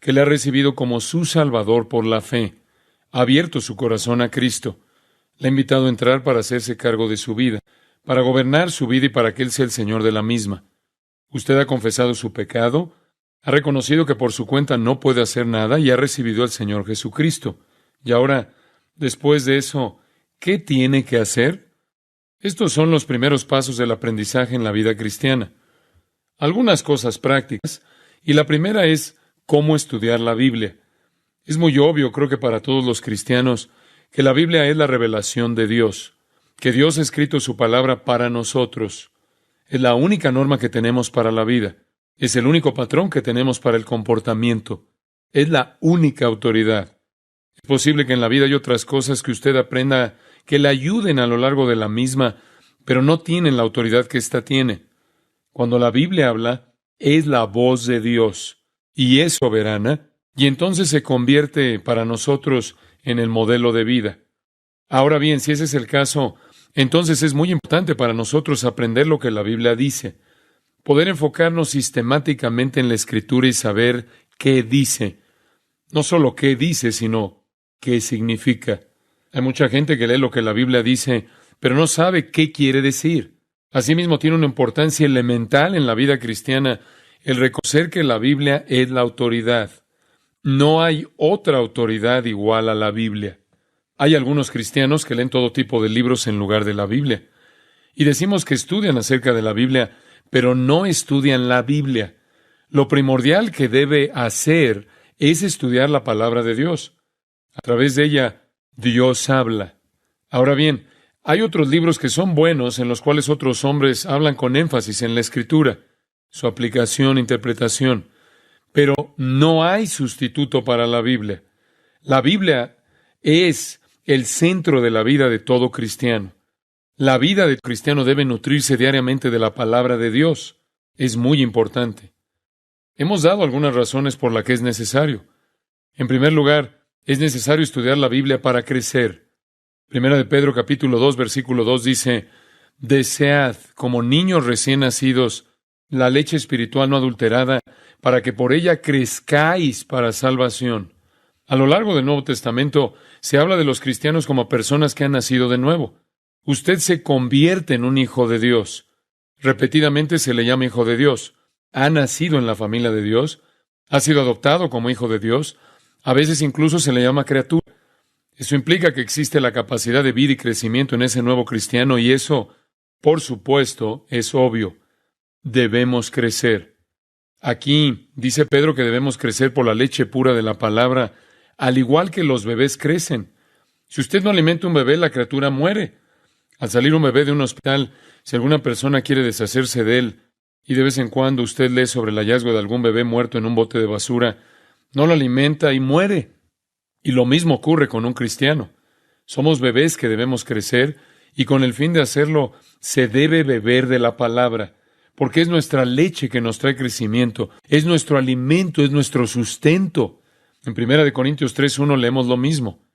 que le ha recibido como su Salvador por la fe, ha abierto su corazón a Cristo, le ha invitado a entrar para hacerse cargo de su vida, para gobernar su vida y para que Él sea el Señor de la misma. Usted ha confesado su pecado, ha reconocido que por su cuenta no puede hacer nada y ha recibido al Señor Jesucristo. Y ahora, después de eso, ¿qué tiene que hacer? Estos son los primeros pasos del aprendizaje en la vida cristiana. Algunas cosas prácticas, y la primera es cómo estudiar la Biblia. Es muy obvio, creo que para todos los cristianos, que la Biblia es la revelación de Dios, que Dios ha escrito su palabra para nosotros. Es la única norma que tenemos para la vida. Es el único patrón que tenemos para el comportamiento. Es la única autoridad. Es posible que en la vida hay otras cosas que usted aprenda que le ayuden a lo largo de la misma, pero no tienen la autoridad que ésta tiene. Cuando la Biblia habla, es la voz de Dios, y es soberana, y entonces se convierte para nosotros en el modelo de vida. Ahora bien, si ese es el caso, entonces es muy importante para nosotros aprender lo que la Biblia dice, poder enfocarnos sistemáticamente en la Escritura y saber qué dice. No solo qué dice, sino qué significa. Hay mucha gente que lee lo que la Biblia dice, pero no sabe qué quiere decir. Asimismo, tiene una importancia elemental en la vida cristiana el reconocer que la Biblia es la autoridad. No hay otra autoridad igual a la Biblia. Hay algunos cristianos que leen todo tipo de libros en lugar de la Biblia. Y decimos que estudian acerca de la Biblia, pero no estudian la Biblia. Lo primordial que debe hacer es estudiar la palabra de Dios. A través de ella, Dios habla. Ahora bien, hay otros libros que son buenos en los cuales otros hombres hablan con énfasis en la Escritura, su aplicación, interpretación. Pero no hay sustituto para la Biblia. La Biblia es el centro de la vida de todo cristiano. La vida de cristiano debe nutrirse diariamente de la palabra de Dios. Es muy importante. Hemos dado algunas razones por las que es necesario. En primer lugar, es necesario estudiar la Biblia para crecer. Primera de Pedro capítulo 2, versículo 2 dice, «Desead, como niños recién nacidos, la leche espiritual no adulterada, para que por ella crezcáis para salvación». A lo largo del Nuevo Testamento se habla de los cristianos como personas que han nacido de nuevo. Usted se convierte en un hijo de Dios. Repetidamente se le llama hijo de Dios. Ha nacido en la familia de Dios. Ha sido adoptado como hijo de Dios. A veces incluso se le llama criatura. Eso implica que existe la capacidad de vida y crecimiento en ese nuevo cristiano y eso, por supuesto, es obvio. Debemos crecer. Aquí dice Pedro que debemos crecer por la leche pura de la palabra, al igual que los bebés crecen. Si usted no alimenta un bebé, la criatura muere. Al salir un bebé de un hospital, si alguna persona quiere deshacerse de él, y de vez en cuando usted lee sobre el hallazgo de algún bebé muerto en un bote de basura, no lo alimenta y muere. Y lo mismo ocurre con un cristiano. Somos bebés que debemos crecer, y con el fin de hacerlo, se debe beber de la palabra, porque es nuestra leche que nos trae crecimiento, es nuestro alimento, es nuestro sustento. En 1 Corintios 3:1 leemos lo mismo.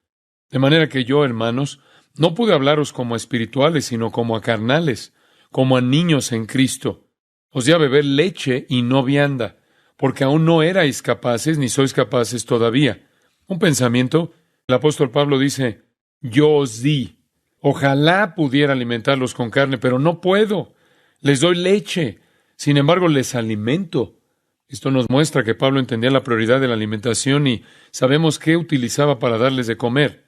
De manera que yo, hermanos, no pude hablaros como a espirituales, sino como a carnales, como a niños en Cristo. Os di a beber leche y no vianda, porque aún no erais capaces, ni sois capaces todavía. Un pensamiento, el apóstol Pablo dice, yo os di. Ojalá pudiera alimentarlos con carne, pero no puedo. Les doy leche, sin embargo les alimento. Esto nos muestra que Pablo entendía la prioridad de la alimentación y sabemos qué utilizaba para darles de comer.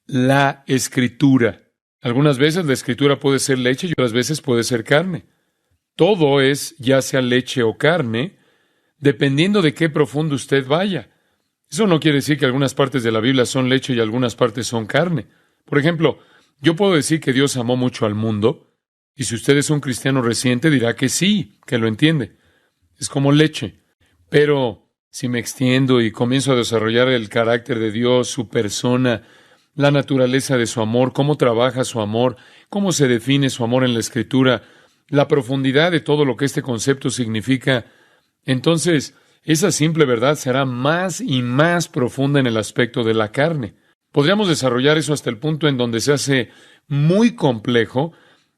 La Escritura. Algunas veces la Escritura puede ser leche y otras veces puede ser carne. Todo es, ya sea leche o carne, dependiendo de qué profundo usted vaya. Eso no quiere decir que algunas partes de la Biblia son leche y algunas partes son carne. Por ejemplo, yo puedo decir que Dios amó mucho al mundo, y si usted es un cristiano reciente dirá que sí, que lo entiende. Es como leche. Pero si me extiendo y comienzo a desarrollar el carácter de Dios, su persona, la naturaleza de su amor, cómo trabaja su amor, cómo se define su amor en la Escritura, la profundidad de todo lo que este concepto significa, entonces esa simple verdad será más y más profunda en el aspecto de la carne. Podríamos desarrollar eso hasta el punto en donde se hace muy complejo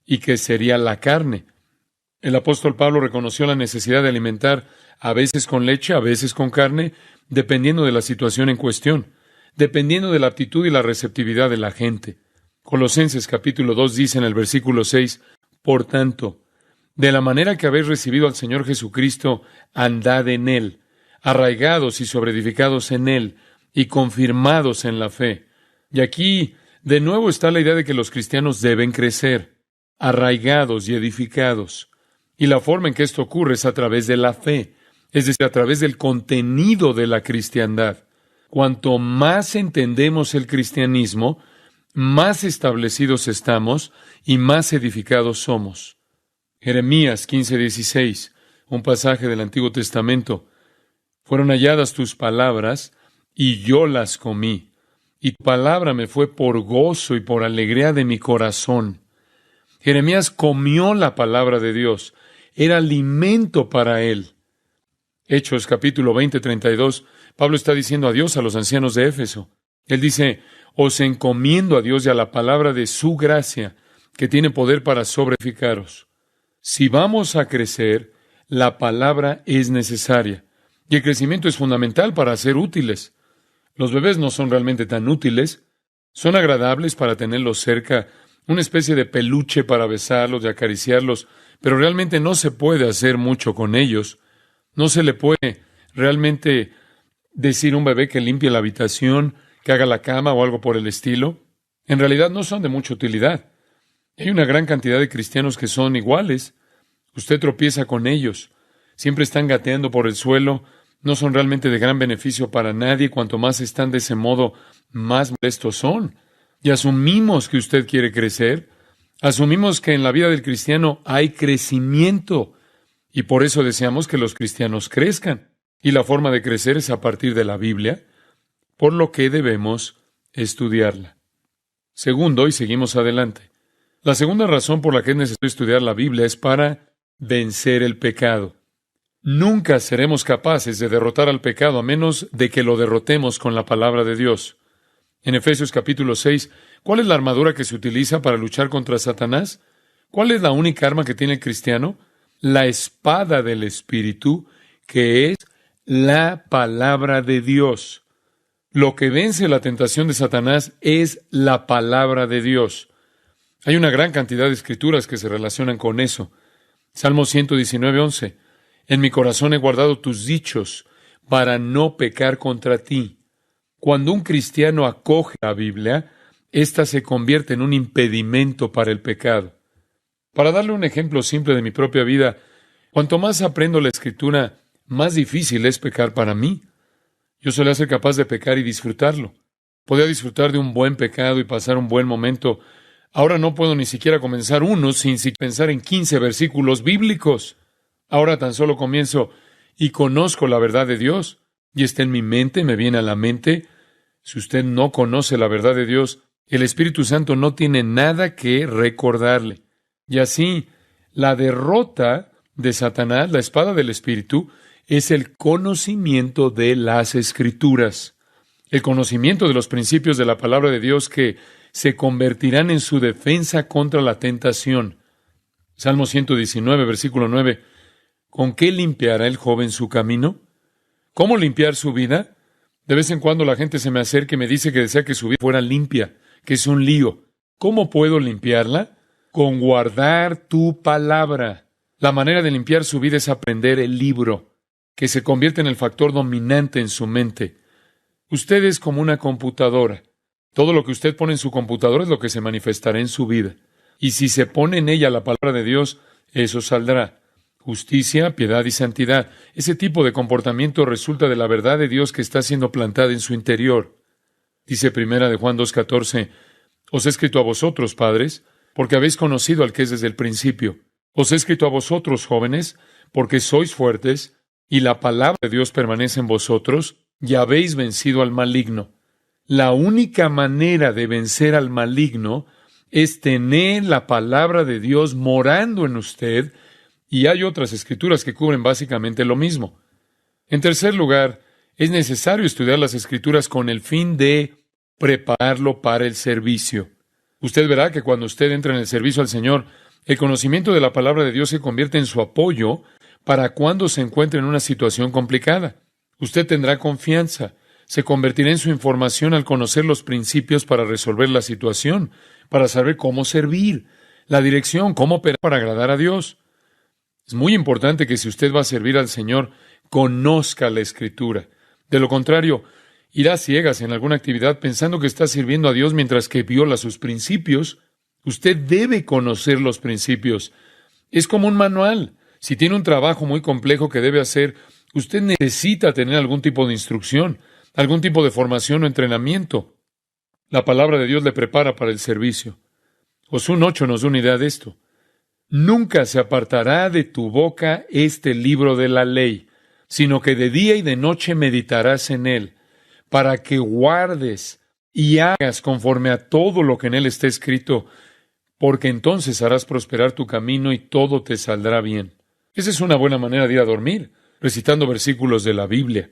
y que sería la carne. El apóstol Pablo reconoció la necesidad de alimentar a veces con leche, a veces con carne, dependiendo de la situación en cuestión, dependiendo de la aptitud y la receptividad de la gente. Colosenses capítulo 2 dice en el versículo 6, por tanto, de la manera que habéis recibido al Señor Jesucristo, andad en Él, arraigados y sobreedificados en Él, y confirmados en la fe. Y aquí, de nuevo, está la idea de que los cristianos deben crecer, arraigados y edificados. Y la forma en que esto ocurre es a través de la fe, es decir, a través del contenido de la cristiandad. Cuanto más entendemos el cristianismo, más establecidos estamos y más edificados somos. Jeremías 15:16, un pasaje del Antiguo Testamento. Fueron halladas tus palabras, y yo las comí, y tu palabra me fue por gozo y por alegría de mi corazón. Jeremías comió la palabra de Dios, era alimento para él. Hechos capítulo 20:32, Pablo está diciendo adiós a los ancianos de Éfeso. Él dice, os encomiendo a Dios y a la palabra de su gracia, que tiene poder para sobreedificaros. Si vamos a crecer, la palabra es necesaria, y el crecimiento es fundamental para ser útiles. Los bebés no son realmente tan útiles, son agradables para tenerlos cerca, una especie de peluche para besarlos y acariciarlos, pero realmente no se puede hacer mucho con ellos. No se le puede realmente decir a un bebé que limpie la habitación, que haga la cama o algo por el estilo. En realidad no son de mucha utilidad. Hay una gran cantidad de cristianos que son iguales. Usted tropieza con ellos. Siempre están gateando por el suelo. No son realmente de gran beneficio para nadie. Cuanto más están de ese modo, más molestos son. Y asumimos que usted quiere crecer. Asumimos que en la vida del cristiano hay crecimiento. Y por eso deseamos que los cristianos crezcan. Y la forma de crecer es a partir de la Biblia, por lo que debemos estudiarla. Segundo, y seguimos adelante. La segunda razón por la que es necesario estudiar la Biblia es para vencer el pecado. Nunca seremos capaces de derrotar al pecado a menos de que lo derrotemos con la palabra de Dios. En Efesios capítulo 6, ¿cuál es la armadura que se utiliza para luchar contra Satanás? ¿Cuál es la única arma que tiene el cristiano? La espada del Espíritu, que es la palabra de Dios. Lo que vence la tentación de Satanás es la palabra de Dios. Hay una gran cantidad de escrituras que se relacionan con eso. Salmo 119:11. En mi corazón he guardado tus dichos para no pecar contra ti. Cuando un cristiano acoge la Biblia, ésta se convierte en un impedimento para el pecado. Para darle un ejemplo simple de mi propia vida, cuanto más aprendo la Escritura, más difícil es pecar para mí. Yo solía ser capaz de pecar y disfrutarlo. Podía disfrutar de un buen pecado y pasar un buen momento. Ahora no puedo ni siquiera comenzar uno sin pensar en 15 versículos bíblicos. Ahora tan solo comienzo y conozco la verdad de Dios. Y está en mi mente, me viene a la mente. Si usted no conoce la verdad de Dios, el Espíritu Santo no tiene nada que recordarle. Y así, la derrota de Satanás, la espada del Espíritu, es el conocimiento de las Escrituras. El conocimiento de los principios de la palabra de Dios que se convertirán en su defensa contra la tentación. Salmo 119, versículo 9. ¿Con qué limpiará el joven su camino? ¿Cómo limpiar su vida? De vez en cuando la gente se me acerca y me dice que desea que su vida fuera limpia, que es un lío. ¿Cómo puedo limpiarla? Con guardar tu palabra. La manera de limpiar su vida es aprender el libro, que se convierte en el factor dominante en su mente. Usted es como una computadora. Todo lo que usted pone en su computadora es lo que se manifestará en su vida. Y si se pone en ella la palabra de Dios, eso saldrá. Justicia, piedad y santidad. Ese tipo de comportamiento resulta de la verdad de Dios que está siendo plantada en su interior. Dice primera de Juan 2:14, os he escrito a vosotros, padres, porque habéis conocido al que es desde el principio. Os he escrito a vosotros, jóvenes, porque sois fuertes, y la palabra de Dios permanece en vosotros, y habéis vencido al maligno. La única manera de vencer al maligno es tener la palabra de Dios morando en usted, y hay otras escrituras que cubren básicamente lo mismo. En tercer lugar, es necesario estudiar las escrituras con el fin de prepararlo para el servicio. Usted verá que cuando usted entra en el servicio al Señor, El conocimiento de la palabra de Dios se convierte en su apoyo para cuando se encuentre en una situación complicada. Usted tendrá confianza. Se convertirá en su información al conocer los principios para resolver la situación, para saber cómo servir, la dirección, cómo operar para agradar a Dios. Es muy importante que si usted va a servir al Señor, conozca la Escritura. De lo contrario, irá a ciegas en alguna actividad pensando que está sirviendo a Dios mientras que viola sus principios. Usted debe conocer los principios. Es como un manual. Si tiene un trabajo muy complejo que debe hacer, usted necesita tener algún tipo de instrucción, algún tipo de formación o entrenamiento. La palabra de Dios le prepara para el servicio. Josué 1:8 nos da una idea de esto. Nunca se apartará de tu boca este libro de la ley, sino que de día y de noche meditarás en él, para que guardes y hagas conforme a todo lo que en él está escrito, porque entonces harás prosperar tu camino y todo te saldrá bien. Esa es una buena manera de ir a dormir, recitando versículos de la Biblia.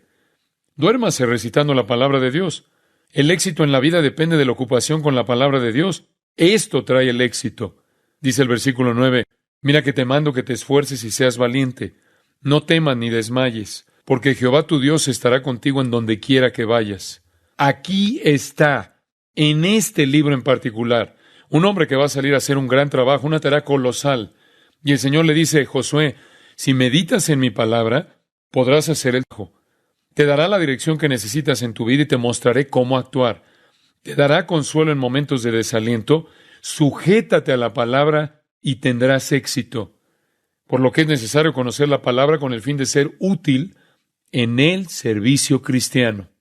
Duérmase recitando la palabra de Dios. El éxito en la vida depende de la ocupación con la palabra de Dios. Esto trae el éxito. Dice el versículo 9, mira que te mando que te esfuerces y seas valiente. No temas ni desmayes, porque Jehová tu Dios estará contigo en donde quiera que vayas. Aquí está, en este libro en particular, un hombre que va a salir a hacer un gran trabajo, una tarea colosal. Y el Señor le dice, Josué, si meditas en mi palabra, podrás hacer el trabajo. Te dará la dirección que necesitas en tu vida y te mostraré cómo actuar. Te dará consuelo en momentos de desaliento. Sujétate a la palabra y tendrás éxito. Por lo que es necesario conocer la palabra con el fin de ser útil en el servicio cristiano.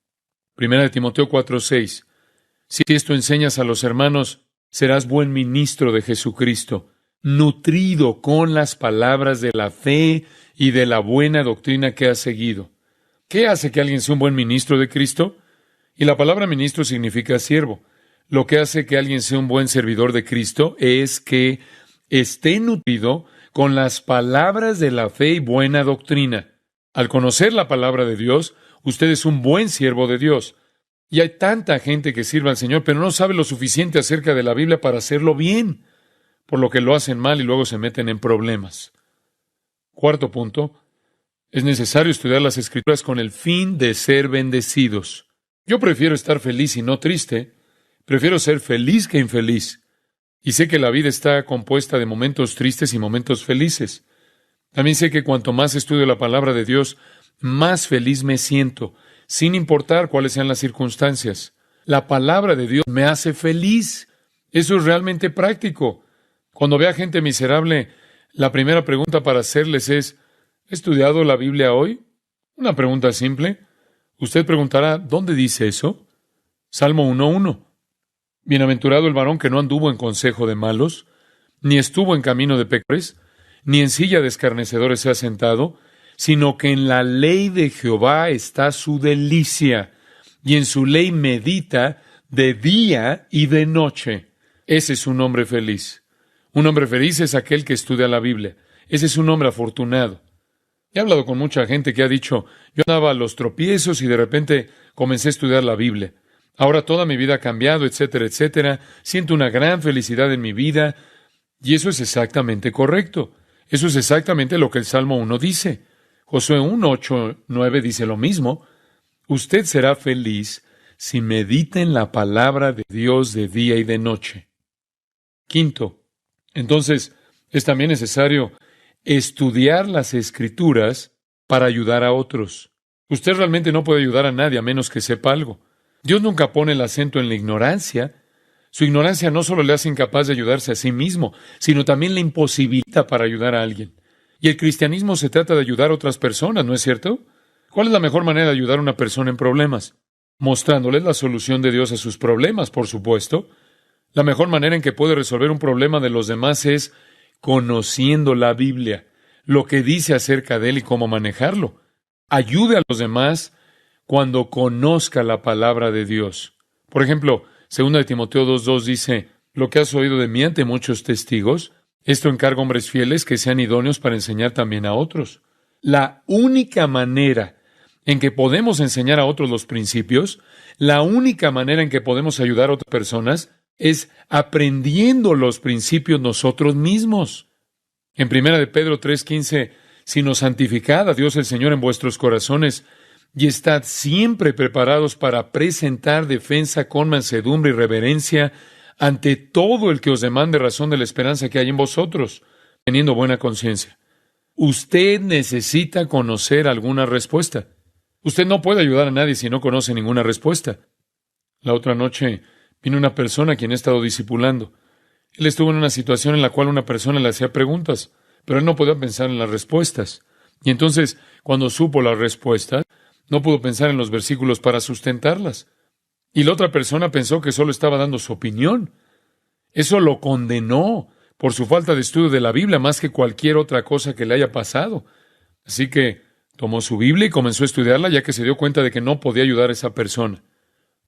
Primera de Timoteo 4:6. Si esto enseñas a los hermanos, serás buen ministro de Jesucristo, nutrido con las palabras de la fe y de la buena doctrina que has seguido. ¿Qué hace que alguien sea un buen ministro de Cristo? Y la palabra ministro significa siervo. Lo que hace que alguien sea un buen servidor de Cristo es que esté nutrido con las palabras de la fe y buena doctrina. Al conocer la palabra de Dios, usted es un buen siervo de Dios. Y hay tanta gente que sirve al Señor, pero no sabe lo suficiente acerca de la Biblia para hacerlo bien, por lo que lo hacen mal y luego se meten en problemas. Cuarto punto, es necesario estudiar las Escrituras con el fin de ser bendecidos. Yo prefiero estar feliz y no triste. Prefiero ser feliz que infeliz. Y sé que la vida está compuesta de momentos tristes y momentos felices. También sé que cuanto más estudio la palabra de Dios, más feliz me siento, sin importar cuáles sean las circunstancias. La palabra de Dios me hace feliz. Eso es realmente práctico. Cuando veo a gente miserable, la primera pregunta para hacerles es, ¿he estudiado la Biblia hoy? Una pregunta simple. Usted preguntará, ¿dónde dice eso? Salmo 1:1. Bienaventurado el varón que no anduvo en consejo de malos, ni estuvo en camino de pecadores, ni en silla de escarnecedores se ha sentado, sino que en la ley de Jehová está su delicia, y en su ley medita de día y de noche. Ese es un hombre feliz. Un hombre feliz es aquel que estudia la Biblia. Ese es un hombre afortunado. He hablado con mucha gente que ha dicho, yo andaba a los tropiezos y de repente comencé a estudiar la Biblia. Ahora toda mi vida ha cambiado, etcétera, etcétera. Siento una gran felicidad en mi vida. Y eso es exactamente correcto. Eso es exactamente lo que el Salmo 1 dice. Josué 1:8-9 dice lo mismo. Usted será feliz si medita en la palabra de Dios de día y de noche. Quinto, entonces, es también necesario estudiar las Escrituras para ayudar a otros. Usted realmente no puede ayudar a nadie a menos que sepa algo. Dios nunca pone el acento en la ignorancia. Su ignorancia no solo le hace incapaz de ayudarse a sí mismo, sino también le imposibilita para ayudar a alguien. Y el cristianismo se trata de ayudar a otras personas, ¿no es cierto? ¿Cuál es la mejor manera de ayudar a una persona en problemas? Mostrándoles la solución de Dios a sus problemas, por supuesto. La mejor manera en que puede resolver un problema de los demás es conociendo la Biblia, lo que dice acerca de él y cómo manejarlo. Ayude a los demás cuando conozca la palabra de Dios. Por ejemplo, 2 de Timoteo 2:2 dice, lo que has oído de mí ante muchos testigos, esto encarga a hombres fieles que sean idóneos para enseñar también a otros. La única manera en que podemos enseñar a otros los principios, la única manera en que podemos ayudar a otras personas, es aprendiendo los principios nosotros mismos. En 1 de Pedro 3:15, sino santificad a Dios el Señor en vuestros corazones y estad siempre preparados para presentar defensa con mansedumbre y reverencia ante todo el que os demande razón de la esperanza que hay en vosotros, teniendo buena conciencia. Usted necesita conocer alguna respuesta. Usted no puede ayudar a nadie si no conoce ninguna respuesta. La otra noche vino una persona a quien he estado discipulando. Él estuvo en una situación en la cual una persona le hacía preguntas, pero él no podía pensar en las respuestas. Y entonces, cuando supo las respuestas, no pudo pensar en los versículos para sustentarlas. Y la otra persona pensó que solo estaba dando su opinión. Eso lo condenó por su falta de estudio de la Biblia más que cualquier otra cosa que le haya pasado. Así que tomó su Biblia y comenzó a estudiarla, ya que se dio cuenta de que no podía ayudar a esa persona.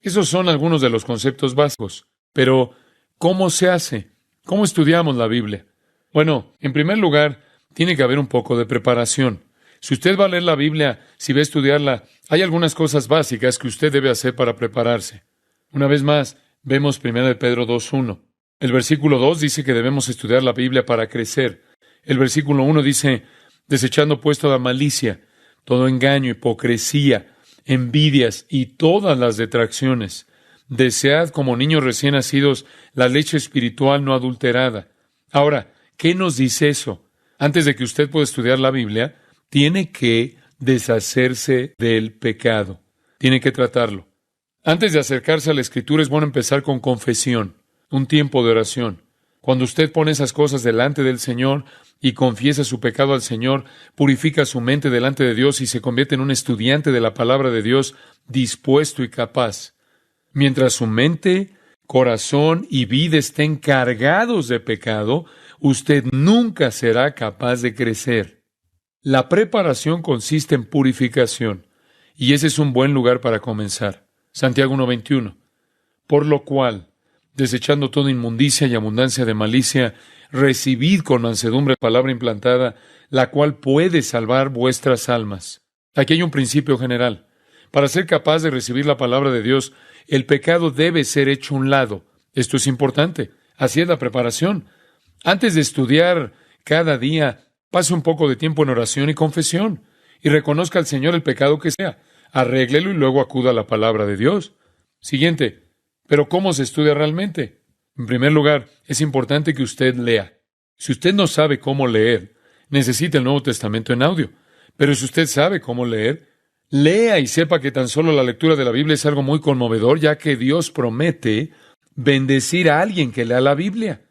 Esos son algunos de los conceptos básicos. Pero, ¿cómo se hace? ¿Cómo estudiamos la Biblia? Bueno, en primer lugar, tiene que haber un poco de preparación. Si usted va a leer la Biblia, si va a estudiarla, hay algunas cosas básicas que usted debe hacer para prepararse. Una vez más, vemos 1 de Pedro 2:1. El versículo 2 dice que debemos estudiar la Biblia para crecer. El versículo 1 dice, desechando pues toda malicia, todo engaño, hipocresía, envidias y todas las detracciones. Desead como niños recién nacidos la leche espiritual no adulterada. Ahora, ¿qué nos dice eso? Antes de que usted pueda estudiar la Biblia, tiene que deshacerse del pecado. Tiene que tratarlo. Antes de acercarse a la Escritura es bueno empezar con confesión, un tiempo de oración. Cuando usted pone esas cosas delante del Señor y confiesa su pecado al Señor, purifica su mente delante de Dios y se convierte en un estudiante de la palabra de Dios dispuesto y capaz. Mientras su mente, corazón y vida estén cargados de pecado, usted nunca será capaz de crecer. La preparación consiste en purificación, y ese es un buen lugar para comenzar. Santiago 1:21. Por lo cual, desechando toda inmundicia y abundancia de malicia, recibid con mansedumbre palabra implantada, la cual puede salvar vuestras almas. Aquí hay un principio general. Para ser capaz de recibir la palabra de Dios, el pecado debe ser hecho a un lado. Esto es importante. Así es la preparación. Antes de estudiar cada día, pase un poco de tiempo en oración y confesión, y reconozca al Señor el pecado que sea. Arréglelo y luego acuda a la palabra de Dios. Siguiente. ¿Pero cómo se estudia realmente? En primer lugar, es importante que usted lea. Si usted no sabe cómo leer, necesita el Nuevo Testamento en audio. Pero si usted sabe cómo leer, lea y sepa que tan solo la lectura de la Biblia es algo muy conmovedor, ya que Dios promete bendecir a alguien que lea la Biblia.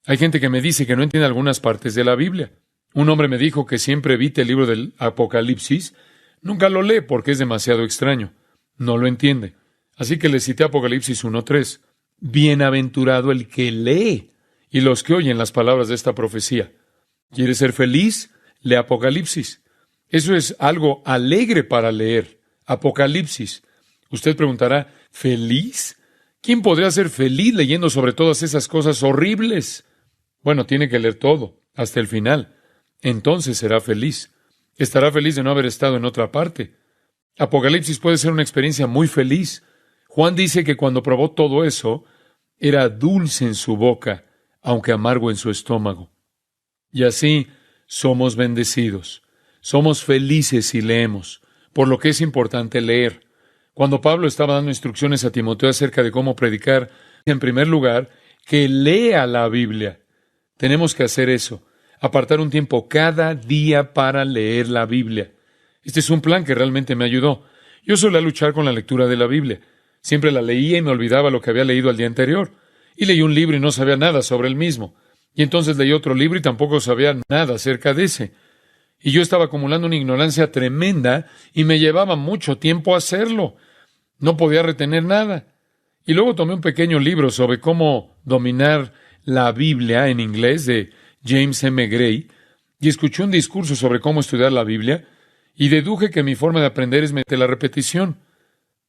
Hay gente que me dice que no entiende algunas partes de la Biblia. Un hombre me dijo que siempre evite el libro del Apocalipsis. Nunca lo lee porque es demasiado extraño. No lo entiende. Así que le cité Apocalipsis 1:3. Bienaventurado el que lee y los que oyen las palabras de esta profecía. ¿Quiere ser feliz? Lee Apocalipsis. Eso es algo alegre para leer. Apocalipsis. Usted preguntará, ¿feliz? ¿Quién podría ser feliz leyendo sobre todas esas cosas horribles? Bueno, tiene que leer todo, hasta el final. Entonces será feliz. Estará feliz de no haber estado en otra parte. Apocalipsis puede ser una experiencia muy feliz. Juan dice que cuando probó todo eso, era dulce en su boca, aunque amargo en su estómago. Y así somos bendecidos. Somos felices si leemos, por lo que es importante leer. Cuando Pablo estaba dando instrucciones a Timoteo acerca de cómo predicar, en primer lugar, que lea la Biblia. Tenemos que hacer eso. Apartar un tiempo cada día para leer la Biblia. Este es un plan que realmente me ayudó. Yo solía luchar con la lectura de la Biblia. Siempre la leía y me olvidaba lo que había leído al día anterior. Y leí un libro y no sabía nada sobre el mismo. Y entonces leí otro libro y tampoco sabía nada acerca de ese. Y yo estaba acumulando una ignorancia tremenda y me llevaba mucho tiempo hacerlo. No podía retener nada. Y luego tomé un pequeño libro sobre cómo dominar la Biblia en inglés de James M. Gray, y escuché un discurso sobre cómo estudiar la Biblia, y deduje que mi forma de aprender es mediante la repetición.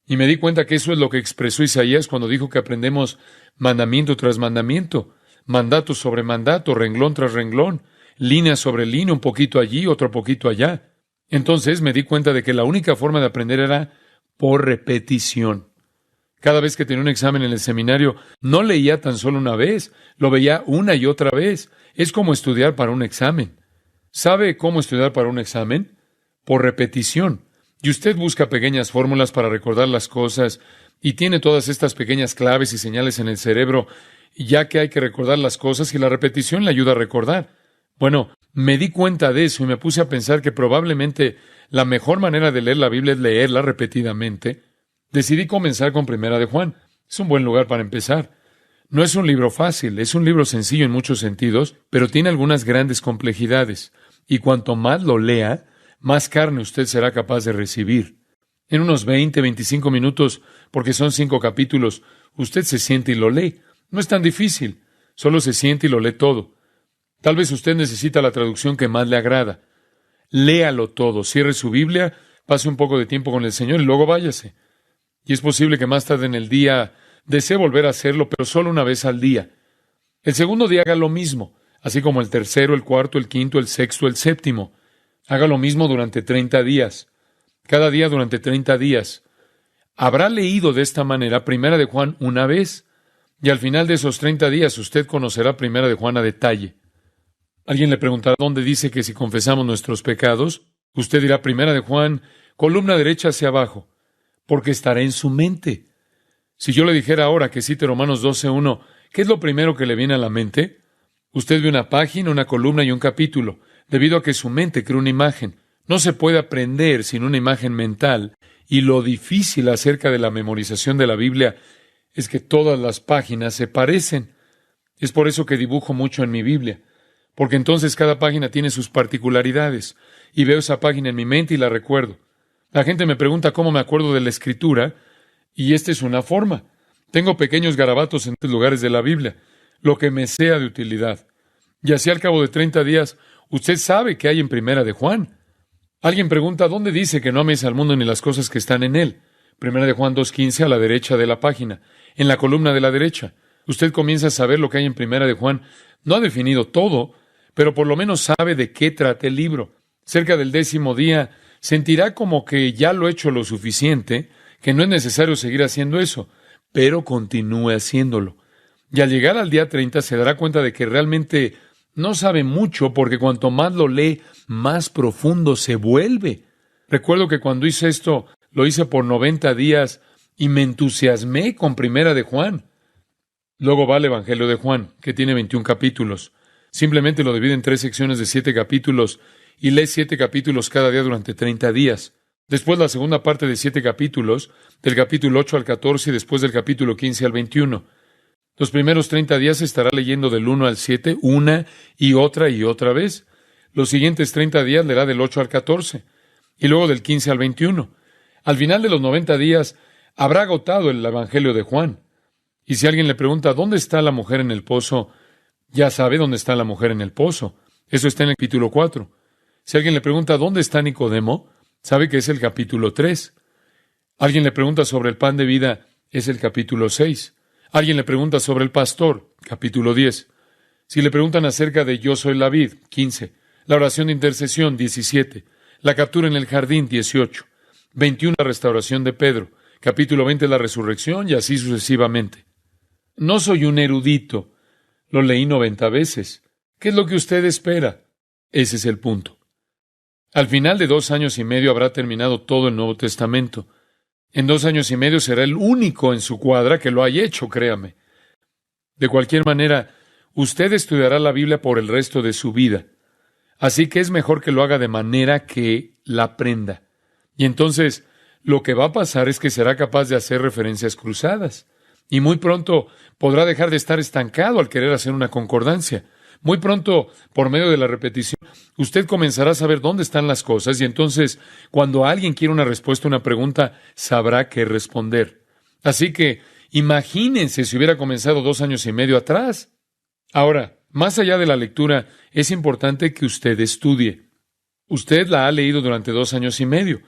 Y me di cuenta que eso es lo que expresó Isaías cuando dijo que aprendemos mandamiento tras mandamiento, mandato sobre mandato, renglón tras renglón, línea sobre línea, un poquito allí, otro poquito allá. Entonces me di cuenta de que la única forma de aprender era por repetición. Cada vez que tenía un examen en el seminario, no leía tan solo una vez, lo veía una y otra vez. Es como estudiar para un examen. ¿Sabe cómo estudiar para un examen? Por repetición. Y usted busca pequeñas fórmulas para recordar las cosas y tiene todas estas pequeñas claves y señales en el cerebro, ya que hay que recordar las cosas y la repetición le ayuda a recordar. Bueno, me di cuenta de eso y me puse a pensar que probablemente la mejor manera de leer la Biblia es leerla repetidamente. Decidí comenzar con Primera de Juan. Es un buen lugar para empezar. No es un libro fácil, es un libro sencillo en muchos sentidos, pero tiene algunas grandes complejidades. Y cuanto más lo lea, más carne usted será capaz de recibir. En unos 25 minutos, porque son 5 capítulos, usted se siente y lo lee. No es tan difícil, solo se siente y lo lee todo. Tal vez usted necesita la traducción que más le agrada. Léalo todo, cierre su Biblia, pase un poco de tiempo con el Señor y luego váyase. Y es posible que más tarde en el día desee volver a hacerlo, pero solo una vez al día. El segundo día haga lo mismo, así como el tercero, el cuarto, el quinto, el sexto, el séptimo. Haga lo mismo durante 30 días. Cada día durante 30 días. Habrá leído de esta manera Primera de Juan una vez, y al final de esos 30 días usted conocerá Primera de Juan a detalle. Alguien le preguntará dónde dice que si confesamos nuestros pecados, usted dirá Primera de Juan, columna derecha hacia abajo, porque estará en su mente. Si yo le dijera ahora que cite Romanos 12:1, ¿qué es lo primero que le viene a la mente? Usted ve una página, una columna y un capítulo, debido a que su mente crea una imagen. No se puede aprender sin una imagen mental, y lo difícil acerca de la memorización de la Biblia es que todas las páginas se parecen. Es por eso que dibujo mucho en mi Biblia, porque entonces cada página tiene sus particularidades, y veo esa página en mi mente y la recuerdo. La gente me pregunta cómo me acuerdo de la Escritura, y esta es una forma. Tengo pequeños garabatos en los lugares de la Biblia, lo que me sea de utilidad. Y así al cabo de 30 días, usted sabe que hay en Primera de Juan. Alguien pregunta, ¿dónde dice que no ames al mundo ni las cosas que están en él? Primera de Juan 2:15 a la derecha de la página, en la columna de la derecha. Usted comienza a saber lo que hay en Primera de Juan. No ha definido todo, pero por lo menos sabe de qué trata el libro. Cerca del 10º día, sentirá como que ya lo ha hecho lo suficiente, que no es necesario seguir haciendo eso, pero continúe haciéndolo. Y al llegar al día 30 se dará cuenta de que realmente no sabe mucho, porque cuanto más lo lee, más profundo se vuelve. Recuerdo que cuando hice esto, lo hice por 90 días y me entusiasmé con Primera de Juan. Luego va el Evangelio de Juan, que tiene 21 capítulos. Simplemente lo divide en 3 secciones de 7 capítulos y lee 7 capítulos cada día durante 30 días. Después la segunda parte de 7 capítulos, del capítulo 8 al 14 y después del capítulo 15 al 21. Los primeros 30 días estará leyendo del 1 al 7 una y otra vez. Los siguientes 30 días leerá del 8 al 14 y luego del 15 al 21. Al final de los 90 días habrá agotado el Evangelio de Juan. Y si alguien le pregunta ¿dónde está la mujer en el pozo?, ya sabe dónde está la mujer en el pozo. Eso está en el capítulo 4. Si alguien le pregunta ¿dónde está Nicodemo?, sabe que es el capítulo 3. Alguien le pregunta sobre el pan de vida, es el capítulo 6. Alguien le pregunta sobre el pastor, capítulo 10. Si le preguntan acerca de yo soy la vid, 15. La oración de intercesión, 17. La captura en el jardín, 18. 21, la restauración de Pedro. Capítulo 20, la resurrección, y así sucesivamente. No soy un erudito. Lo leí 90 veces. ¿Qué es lo que usted espera? Ese es el punto. Al final de 2 años y medio habrá terminado todo el Nuevo Testamento. En 2 años y medio será el único en su cuadra que lo haya hecho, créame. De cualquier manera, usted estudiará la Biblia por el resto de su vida. Así que es mejor que lo haga de manera que la aprenda. Y entonces, lo que va a pasar es que será capaz de hacer referencias cruzadas. Y muy pronto podrá dejar de estar estancado al querer hacer una concordancia. Muy pronto, por medio de la repetición, usted comenzará a saber dónde están las cosas y entonces, cuando alguien quiere una respuesta a una pregunta, sabrá qué responder. Así que, imagínense si hubiera comenzado 2 años y medio atrás. Ahora, más allá de la lectura, es importante que usted estudie. Usted la ha leído durante 2 años y medio,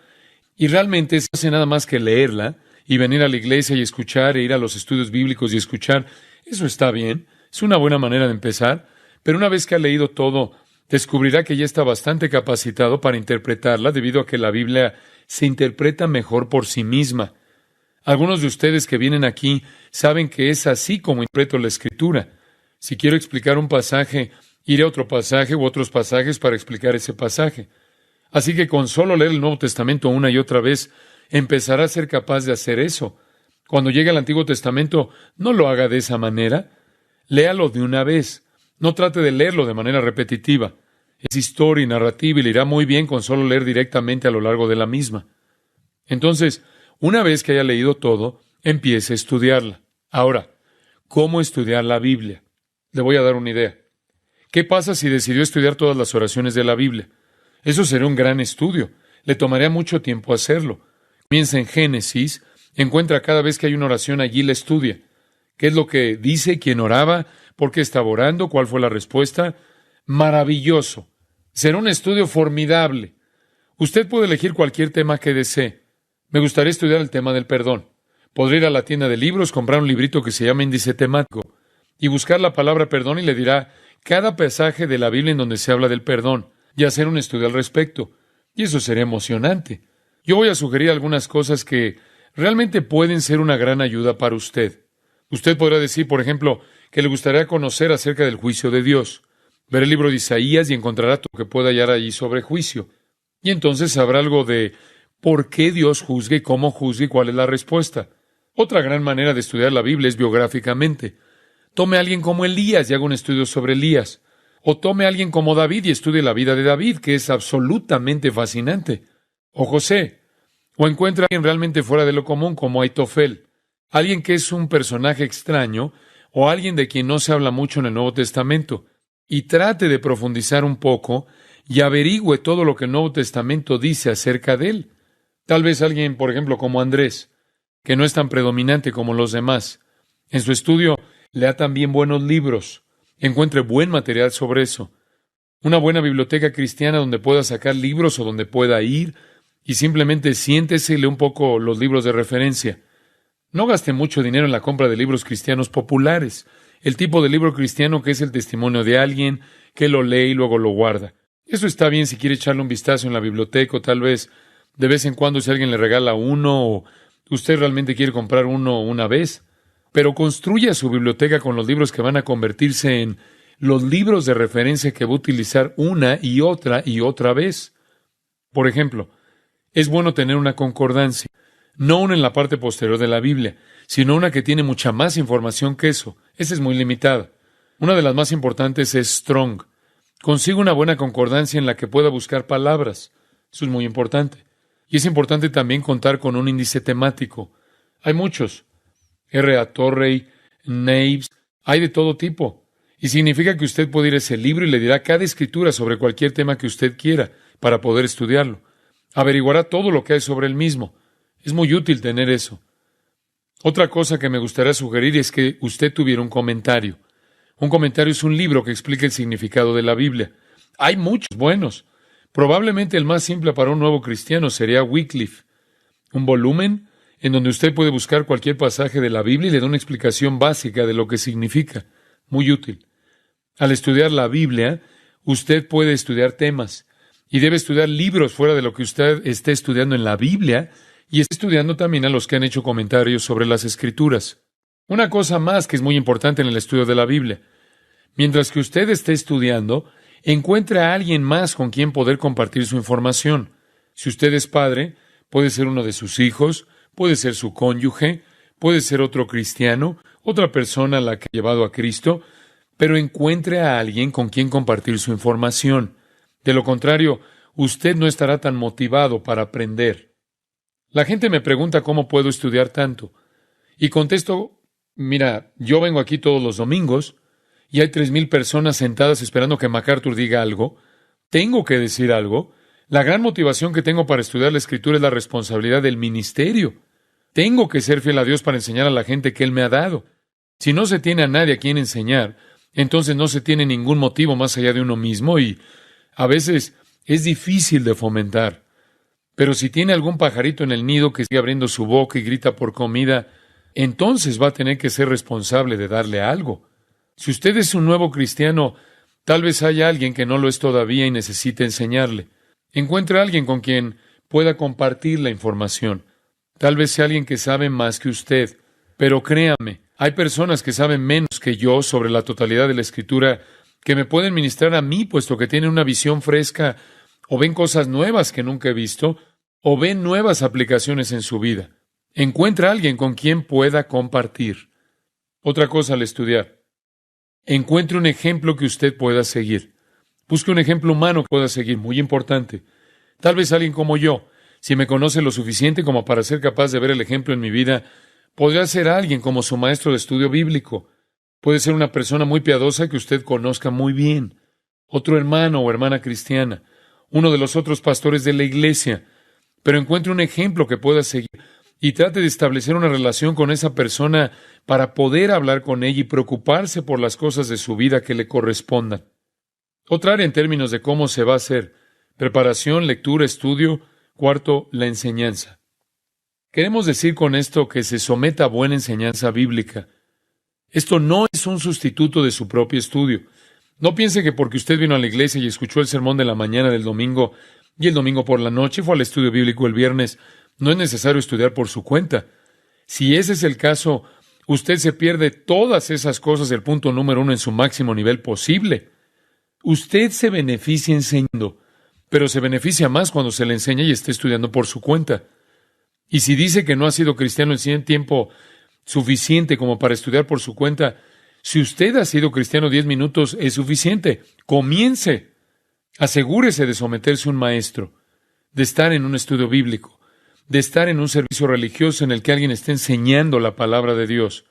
y realmente no hace nada más que leerla, y venir a la iglesia y escuchar, e ir a los estudios bíblicos y escuchar. Eso está bien, es una buena manera de empezar. Pero una vez que ha leído todo, descubrirá que ya está bastante capacitado para interpretarla debido a que la Biblia se interpreta mejor por sí misma. Algunos de ustedes que vienen aquí saben que es así como interpreto la Escritura. Si quiero explicar un pasaje, iré a otro pasaje u otros pasajes para explicar ese pasaje. Así que con solo leer el Nuevo Testamento una y otra vez, empezará a ser capaz de hacer eso. Cuando llegue al Antiguo Testamento, no lo haga de esa manera. Léalo de una vez. No trate de leerlo de manera repetitiva. Es historia y narrativa y le irá muy bien con solo leer directamente a lo largo de la misma. Entonces, una vez que haya leído todo, empiece a estudiarla. Ahora, ¿cómo estudiar la Biblia? Le voy a dar una idea. ¿Qué pasa si decidió estudiar todas las oraciones de la Biblia? Eso sería un gran estudio. Le tomaría mucho tiempo hacerlo. Comienza en Génesis, encuentra cada vez que hay una oración allí, la estudia. ¿Qué es lo que dice? ¿Quién oraba? ¿Por qué estaba orando? ¿Cuál fue la respuesta? Maravilloso. Será un estudio formidable. Usted puede elegir cualquier tema que desee. Me gustaría estudiar el tema del perdón. Podría ir a la tienda de libros, comprar un librito que se llama Índice Temático y buscar la palabra perdón y le dirá cada pasaje de la Biblia en donde se habla del perdón y hacer un estudio al respecto. Y eso sería emocionante. Yo voy a sugerir algunas cosas que realmente pueden ser una gran ayuda para usted. Usted podrá decir, por ejemplo, que le gustaría conocer acerca del juicio de Dios. Ver el libro de Isaías y encontrará todo lo que pueda hallar allí sobre juicio. Y entonces sabrá algo de por qué Dios juzga y cómo juzga y cuál es la respuesta. Otra gran manera de estudiar la Biblia es biográficamente. Tome a alguien como Elías y haga un estudio sobre Elías. O tome a alguien como David y estudie la vida de David, que es absolutamente fascinante. O José. O encuentre a alguien realmente fuera de lo común como Aitofel. Alguien que es un personaje extraño o alguien de quien no se habla mucho en el Nuevo Testamento. Y trate de profundizar un poco y averigüe todo lo que el Nuevo Testamento dice acerca de él. Tal vez alguien, por ejemplo, como Andrés, que no es tan predominante como los demás. En su estudio, lea también buenos libros. Encuentre buen material sobre eso. Una buena biblioteca cristiana donde pueda sacar libros o donde pueda ir y simplemente siéntese y lea un poco los libros de referencia. No gaste mucho dinero en la compra de libros cristianos populares. El tipo de libro cristiano que es el testimonio de alguien que lo lee y luego lo guarda. Eso está bien si quiere echarle un vistazo en la biblioteca o tal vez de vez en cuando si alguien le regala uno o usted realmente quiere comprar uno una vez. Pero construya su biblioteca con los libros que van a convertirse en los libros de referencia que va a utilizar una y otra vez. Por ejemplo, es bueno tener una concordancia, no una en la parte posterior de la Biblia, sino una que tiene mucha más información que eso. Esa es muy limitada. Una de las más importantes es Strong. Consiga una buena concordancia en la que pueda buscar palabras. Eso es muy importante. Y es importante también contar con un índice temático. Hay muchos. R.A. Torrey, Naves, hay de todo tipo. Y significa que usted puede ir a ese libro y le dirá cada escritura sobre cualquier tema que usted quiera para poder estudiarlo. Averiguará todo lo que hay sobre el mismo. Es muy útil tener eso. Otra cosa que me gustaría sugerir es que usted tuviera un comentario. Un comentario es un libro que explica el significado de la Biblia. Hay muchos buenos. Probablemente el más simple para un nuevo cristiano sería Wycliffe. Un volumen en donde usted puede buscar cualquier pasaje de la Biblia y le da una explicación básica de lo que significa. Muy útil. Al estudiar la Biblia, usted puede estudiar temas y debe estudiar libros fuera de lo que usted esté estudiando en la Biblia y está estudiando también a los que han hecho comentarios sobre las Escrituras. Una cosa más que es muy importante en el estudio de la Biblia. Mientras que usted esté estudiando, encuentre a alguien más con quien poder compartir su información. Si usted es padre, puede ser uno de sus hijos, puede ser su cónyuge, puede ser otro cristiano, otra persona a la que ha llevado a Cristo, pero encuentre a alguien con quien compartir su información. De lo contrario, usted no estará tan motivado para aprender. La gente me pregunta cómo puedo estudiar tanto. Y contesto, mira, yo vengo aquí todos los domingos y hay 3,000 personas sentadas esperando que MacArthur diga algo. Tengo que decir algo. La gran motivación que tengo para estudiar la Escritura es la responsabilidad del ministerio. Tengo que ser fiel a Dios para enseñar a la gente que Él me ha dado. Si no se tiene a nadie a quien enseñar, entonces no se tiene ningún motivo más allá de uno mismo y a veces es difícil de fomentar. Pero si tiene algún pajarito en el nido que sigue abriendo su boca y grita por comida, entonces va a tener que ser responsable de darle algo. Si usted es un nuevo cristiano, tal vez haya alguien que no lo es todavía y necesite enseñarle. Encuentre a alguien con quien pueda compartir la información. Tal vez sea alguien que sabe más que usted. Pero créame, hay personas que saben menos que yo sobre la totalidad de la Escritura que me pueden ministrar a mí, puesto que tienen una visión fresca, o ven cosas nuevas que nunca he visto, o ven nuevas aplicaciones en su vida. Encuentra a alguien con quien pueda compartir. Otra cosa al estudiar. Encuentre un ejemplo que usted pueda seguir. Busque un ejemplo humano que pueda seguir, muy importante. Tal vez alguien como yo, si me conoce lo suficiente como para ser capaz de ver el ejemplo en mi vida, podría ser alguien como su maestro de estudio bíblico. Puede ser una persona muy piadosa que usted conozca muy bien. Otro hermano o hermana cristiana. Uno de los otros pastores de la iglesia. Pero encuentre un ejemplo que pueda seguir y trate de establecer una relación con esa persona para poder hablar con ella y preocuparse por las cosas de su vida que le correspondan. Otra área en términos de cómo se va a hacer: preparación, lectura, estudio. Cuarto, la enseñanza. Queremos decir con esto que se someta a buena enseñanza bíblica. Esto no es un sustituto de su propio estudio. No piense que porque usted vino a la iglesia y escuchó el sermón de la mañana del domingo y el domingo por la noche fue al estudio bíblico el viernes, no es necesario estudiar por su cuenta. Si ese es el caso, usted se pierde todas esas cosas del punto número 1 en su máximo nivel posible. Usted se beneficia enseñando, pero se beneficia más cuando se le enseña y está estudiando por su cuenta. Y si dice que no ha sido cristiano en tiempo suficiente como para estudiar por su cuenta, si usted ha sido cristiano 10 minutos, es suficiente. Comience. Asegúrese de someterse a un maestro, de estar en un estudio bíblico, de estar en un servicio religioso en el que alguien esté enseñando la palabra de Dios.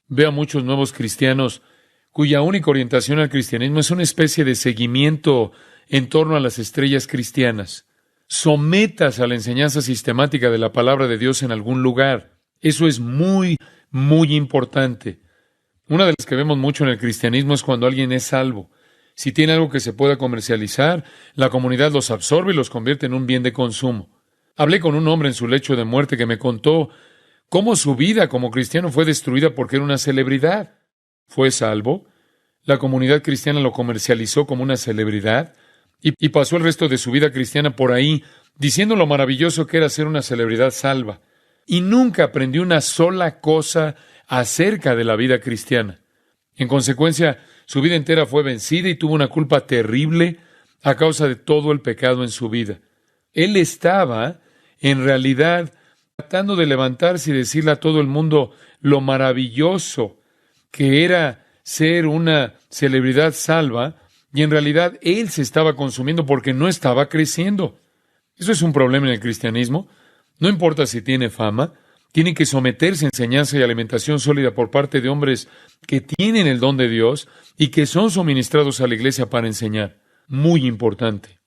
Veo a muchos nuevos cristianos cuya única orientación al cristianismo es una especie de seguimiento en torno a las estrellas cristianas. Sométase a la enseñanza sistemática de la palabra de Dios en algún lugar. Eso es muy, muy importante. Una de las que vemos mucho en el cristianismo es cuando alguien es salvo. Si tiene algo que se pueda comercializar, la comunidad los absorbe y los convierte en un bien de consumo. Hablé con un hombre en su lecho de muerte que me contó cómo su vida como cristiano fue destruida porque era una celebridad. Fue salvo, la comunidad cristiana lo comercializó como una celebridad y pasó el resto de su vida cristiana por ahí diciendo lo maravilloso que era ser una celebridad salva. Y nunca aprendió una sola cosa acerca de la vida cristiana. En consecuencia, su vida entera fue vencida y tuvo una culpa terrible a causa de todo el pecado en su vida. Él estaba, en realidad, tratando de levantarse y decirle a todo el mundo lo maravilloso que era ser una celebridad salva, y en realidad él se estaba consumiendo porque no estaba creciendo. Eso es un problema en el cristianismo. No importa si tiene fama, tiene que someterse a enseñanza y alimentación sólida por parte de hombres que tienen el don de Dios y que son suministrados a la iglesia para enseñar. Muy importante.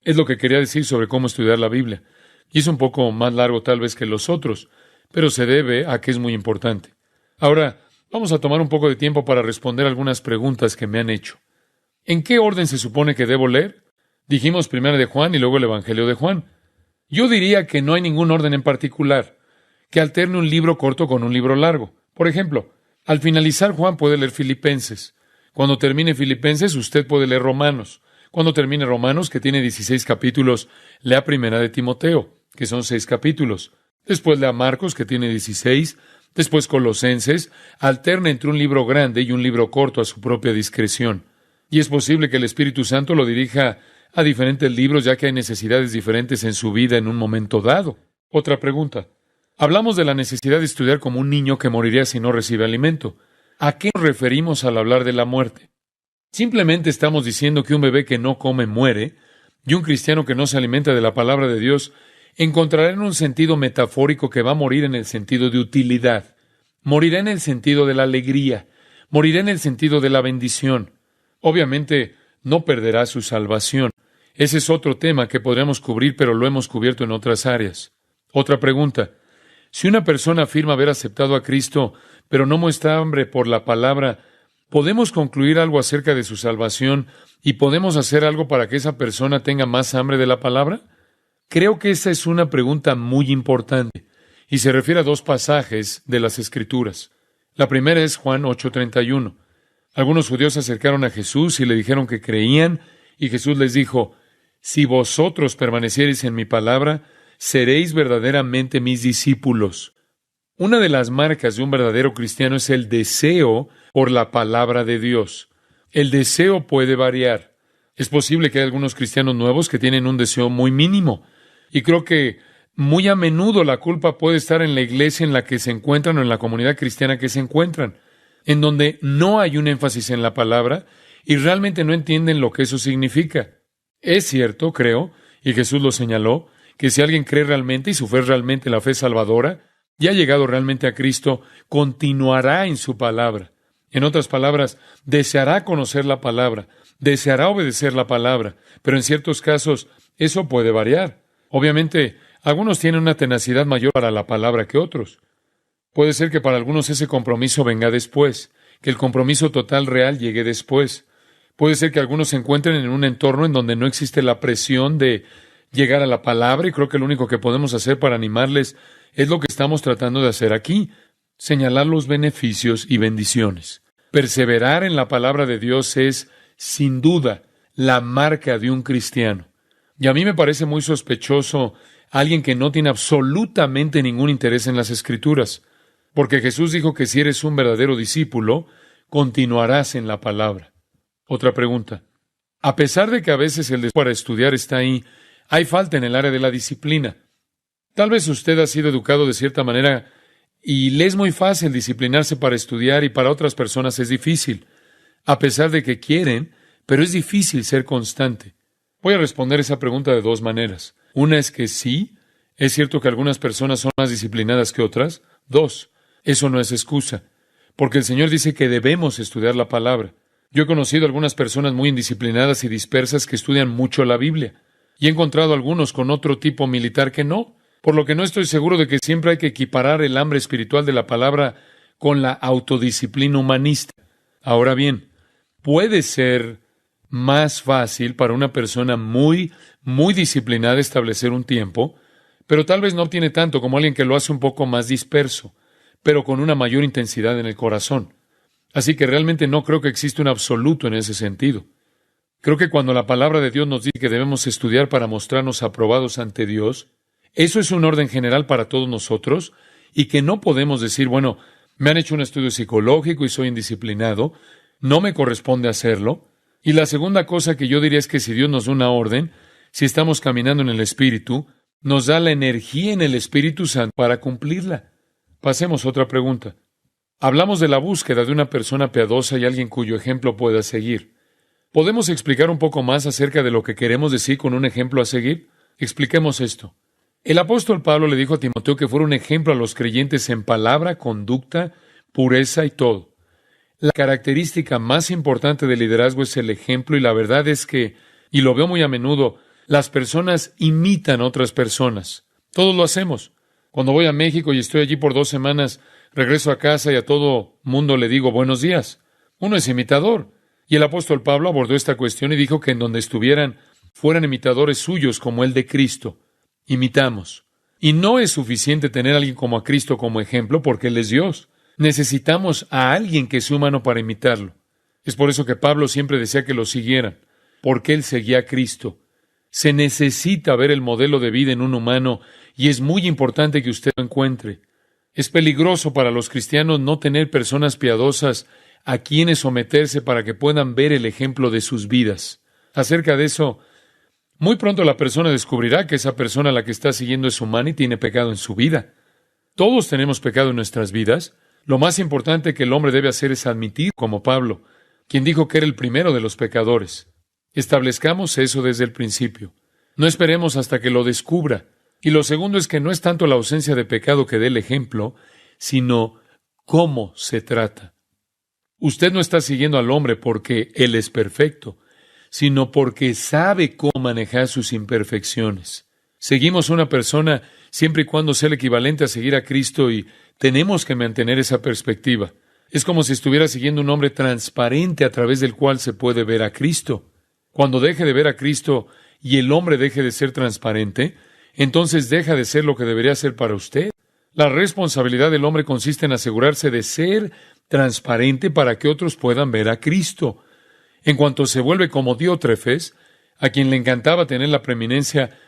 Es lo que quería decir sobre cómo estudiar la Biblia. Y es un poco más largo tal vez que los otros, pero se debe a que es muy importante. Ahora, vamos a tomar un poco de tiempo para responder algunas preguntas que me han hecho. ¿En qué orden se supone que debo leer? Dijimos primero de Juan y luego el Evangelio de Juan. Yo diría que no hay ningún orden en particular, que alterne un libro corto con un libro largo. Por ejemplo, al finalizar Juan puede leer Filipenses. Cuando termine Filipenses, usted puede leer Romanos. Cuando termine Romanos, que tiene 16 capítulos, lea Primera de Timoteo, que son 6 capítulos. Después lea Marcos, que tiene 16. Después Colosenses. Alterna entre un libro grande y un libro corto a su propia discreción. Y es posible que el Espíritu Santo lo dirija a diferentes libros, ya que hay necesidades diferentes en su vida en un momento dado. Otra pregunta. Hablamos de la necesidad de estudiar como un niño que moriría si no recibe alimento. ¿A qué nos referimos al hablar de la muerte? Simplemente estamos diciendo que un bebé que no come muere, y un cristiano que no se alimenta de la palabra de Dios encontrará en un sentido metafórico que va a morir en el sentido de utilidad. Morirá en el sentido de la alegría. Morirá en el sentido de la bendición. Obviamente, no perderá su salvación. Ese es otro tema que podríamos cubrir, pero lo hemos cubierto en otras áreas. Otra pregunta. Si una persona afirma haber aceptado a Cristo, pero no muestra hambre por la palabra, ¿podemos concluir algo acerca de su salvación y podemos hacer algo para que esa persona tenga más hambre de la palabra? Creo que esa es una pregunta muy importante y se refiere a dos pasajes de las Escrituras. La primera es Juan 8:31. Algunos judíos se acercaron a Jesús y le dijeron que creían, y Jesús les dijo: si vosotros permaneciereis en mi palabra, seréis verdaderamente mis discípulos. Una de las marcas de un verdadero cristiano es el deseo por la palabra de Dios. El deseo puede variar. Es posible que haya algunos cristianos nuevos que tienen un deseo muy mínimo. Y creo que muy a menudo la culpa puede estar en la iglesia en la que se encuentran o en la comunidad cristiana que se encuentran, en donde no hay un énfasis en la palabra y realmente no entienden lo que eso significa. Es cierto, creo, y Jesús lo señaló, que si alguien cree realmente y su fe es realmente la fe salvadora, y ha llegado realmente a Cristo, continuará en su palabra. En otras palabras, deseará conocer la palabra, deseará obedecer la palabra, pero en ciertos casos eso puede variar. Obviamente, algunos tienen una tenacidad mayor para la palabra que otros. Puede ser que para algunos ese compromiso venga después, que el compromiso total real llegue después. Puede ser que algunos se encuentren en un entorno en donde no existe la presión de llegar a la palabra, y creo que lo único que podemos hacer para animarles es lo que estamos tratando de hacer aquí, señalar los beneficios y bendiciones. Perseverar en la palabra de Dios es, sin duda, la marca de un cristiano. Y a mí me parece muy sospechoso alguien que no tiene absolutamente ningún interés en las Escrituras, porque Jesús dijo que si eres un verdadero discípulo, continuarás en la palabra. Otra pregunta. A pesar de que a veces el deseo para estudiar está ahí, hay falta en el área de la disciplina. Tal vez usted ha sido educado de cierta manera y le es muy fácil disciplinarse para estudiar y para otras personas es difícil, a pesar de que quieren, pero es difícil ser constante. Voy a responder esa pregunta de dos maneras. Una es que sí, es cierto que algunas personas son más disciplinadas que otras. Dos, eso no es excusa, porque el Señor dice que debemos estudiar la palabra. Yo he conocido algunas personas muy indisciplinadas y dispersas que estudian mucho la Biblia, y he encontrado algunos con otro tipo militar que no, por lo que no estoy seguro de que siempre hay que equiparar el hambre espiritual de la palabra con la autodisciplina humanista. Ahora bien, puede ser más fácil para una persona muy disciplinada establecer un tiempo, pero tal vez no obtiene tanto como alguien que lo hace un poco más disperso, pero con una mayor intensidad en el corazón. Así que realmente no creo que exista un absoluto en ese sentido. Creo que cuando la palabra de Dios nos dice que debemos estudiar para mostrarnos aprobados ante Dios, eso es un orden general para todos nosotros y que no podemos decir, bueno, me han hecho un estudio psicológico y soy indisciplinado, no me corresponde hacerlo. Y la segunda cosa que yo diría es que si Dios nos da una orden, si estamos caminando en el Espíritu, nos da la energía en el Espíritu Santo para cumplirla. Pasemos a otra pregunta. Hablamos de la búsqueda de una persona piadosa y alguien cuyo ejemplo pueda seguir. ¿Podemos explicar un poco más acerca de lo que queremos decir con un ejemplo a seguir? Expliquemos esto. El apóstol Pablo le dijo a Timoteo que fuera un ejemplo a los creyentes en palabra, conducta, pureza y todo. La característica más importante del liderazgo es el ejemplo, y la verdad es que, y lo veo muy a menudo, las personas imitan a otras personas. Todos lo hacemos. Cuando voy a México y estoy allí por 2 semanas, regreso a casa y a todo mundo le digo buenos días. Uno es imitador. Y el apóstol Pablo abordó esta cuestión y dijo que en donde estuvieran, fueran imitadores suyos como el de Cristo. Imitamos. Y no es suficiente tener a alguien como a Cristo como ejemplo porque Él es Dios. Necesitamos a alguien que es humano para imitarlo. Es por eso que Pablo siempre decía que lo siguieran, porque él seguía a Cristo. Se necesita ver el modelo de vida en un humano y es muy importante que usted lo encuentre. Es peligroso para los cristianos no tener personas piadosas a quienes someterse para que puedan ver el ejemplo de sus vidas. Acerca de eso, muy pronto la persona descubrirá que esa persona a la que está siguiendo es humana y tiene pecado en su vida. Todos tenemos pecado en nuestras vidas. Lo más importante que el hombre debe hacer es admitir, como Pablo, quien dijo que era el primero de los pecadores. Establezcamos eso desde el principio. No esperemos hasta que lo descubra. Y lo segundo es que no es tanto la ausencia de pecado que dé el ejemplo, sino cómo se trata. Usted no está siguiendo al hombre porque él es perfecto, sino porque sabe cómo manejar sus imperfecciones. Seguimos a una persona siempre y cuando sea el equivalente a seguir a Cristo y tenemos que mantener esa perspectiva. Es como si estuviera siguiendo un hombre transparente a través del cual se puede ver a Cristo. Cuando deje de ver a Cristo y el hombre deje de ser transparente, entonces deja de ser lo que debería ser para usted. La responsabilidad del hombre consiste en asegurarse de ser transparente para que otros puedan ver a Cristo. En cuanto se vuelve como Diótrefes, a quien le encantaba tener la preeminencia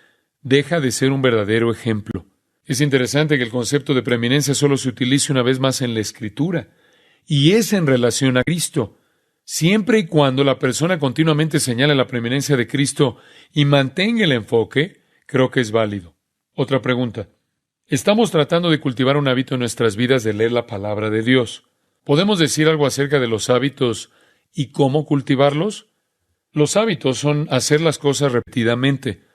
deja de ser un verdadero ejemplo. Es interesante que el concepto de preeminencia solo se utilice una vez más en la Escritura, y es en relación a Cristo. Siempre y cuando la persona continuamente señale la preeminencia de Cristo y mantenga el enfoque, creo que es válido. Otra pregunta. Estamos tratando de cultivar un hábito en nuestras vidas de leer la palabra de Dios. ¿Podemos decir algo acerca de los hábitos y cómo cultivarlos? Los hábitos son hacer las cosas repetidamente.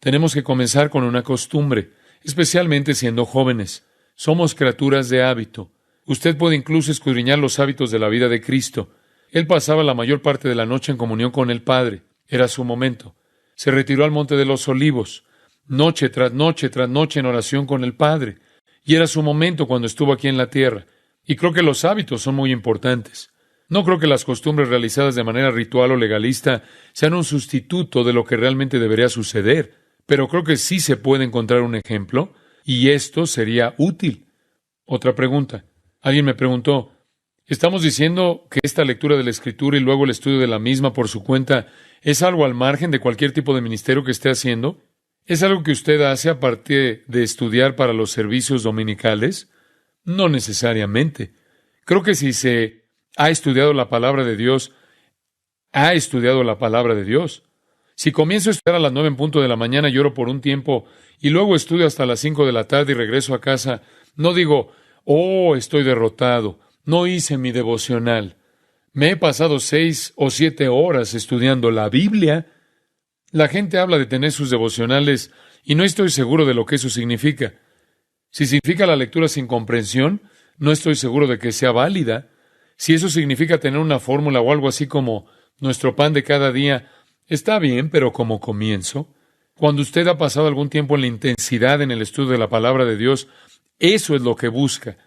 Tenemos que comenzar con una costumbre, especialmente siendo jóvenes. Somos criaturas de hábito. Usted puede incluso escudriñar los hábitos de la vida de Cristo. Él pasaba la mayor parte de la noche en comunión con el Padre. Era su momento. Se retiró al Monte de los Olivos, noche tras noche tras noche en oración con el Padre. Y era su momento cuando estuvo aquí en la tierra. Y creo que los hábitos son muy importantes. No creo que las costumbres realizadas de manera ritual o legalista sean un sustituto de lo que realmente debería suceder, pero creo que sí se puede encontrar un ejemplo, y esto sería útil. Otra pregunta. Alguien me preguntó, ¿estamos diciendo que esta lectura de la Escritura y luego el estudio de la misma por su cuenta es algo al margen de cualquier tipo de ministerio que esté haciendo? ¿Es algo que usted hace aparte de estudiar para los servicios dominicales? No necesariamente. Creo que si se ha estudiado la palabra de Dios, ha estudiado la palabra de Dios. Si comienzo a estudiar a las 9 en punto de la mañana y oro por un tiempo, y luego estudio hasta las 5 de la tarde y regreso a casa, no digo, oh, estoy derrotado, no hice mi devocional. Me he pasado 6 o 7 horas estudiando la Biblia. La gente habla de tener sus devocionales y no estoy seguro de lo que eso significa. Si significa la lectura sin comprensión, no estoy seguro de que sea válida. Si eso significa tener una fórmula o algo así como nuestro pan de cada día, está bien, pero como comienzo. Cuando usted ha pasado algún tiempo en la intensidad en el estudio de la palabra de Dios, eso es lo que busca.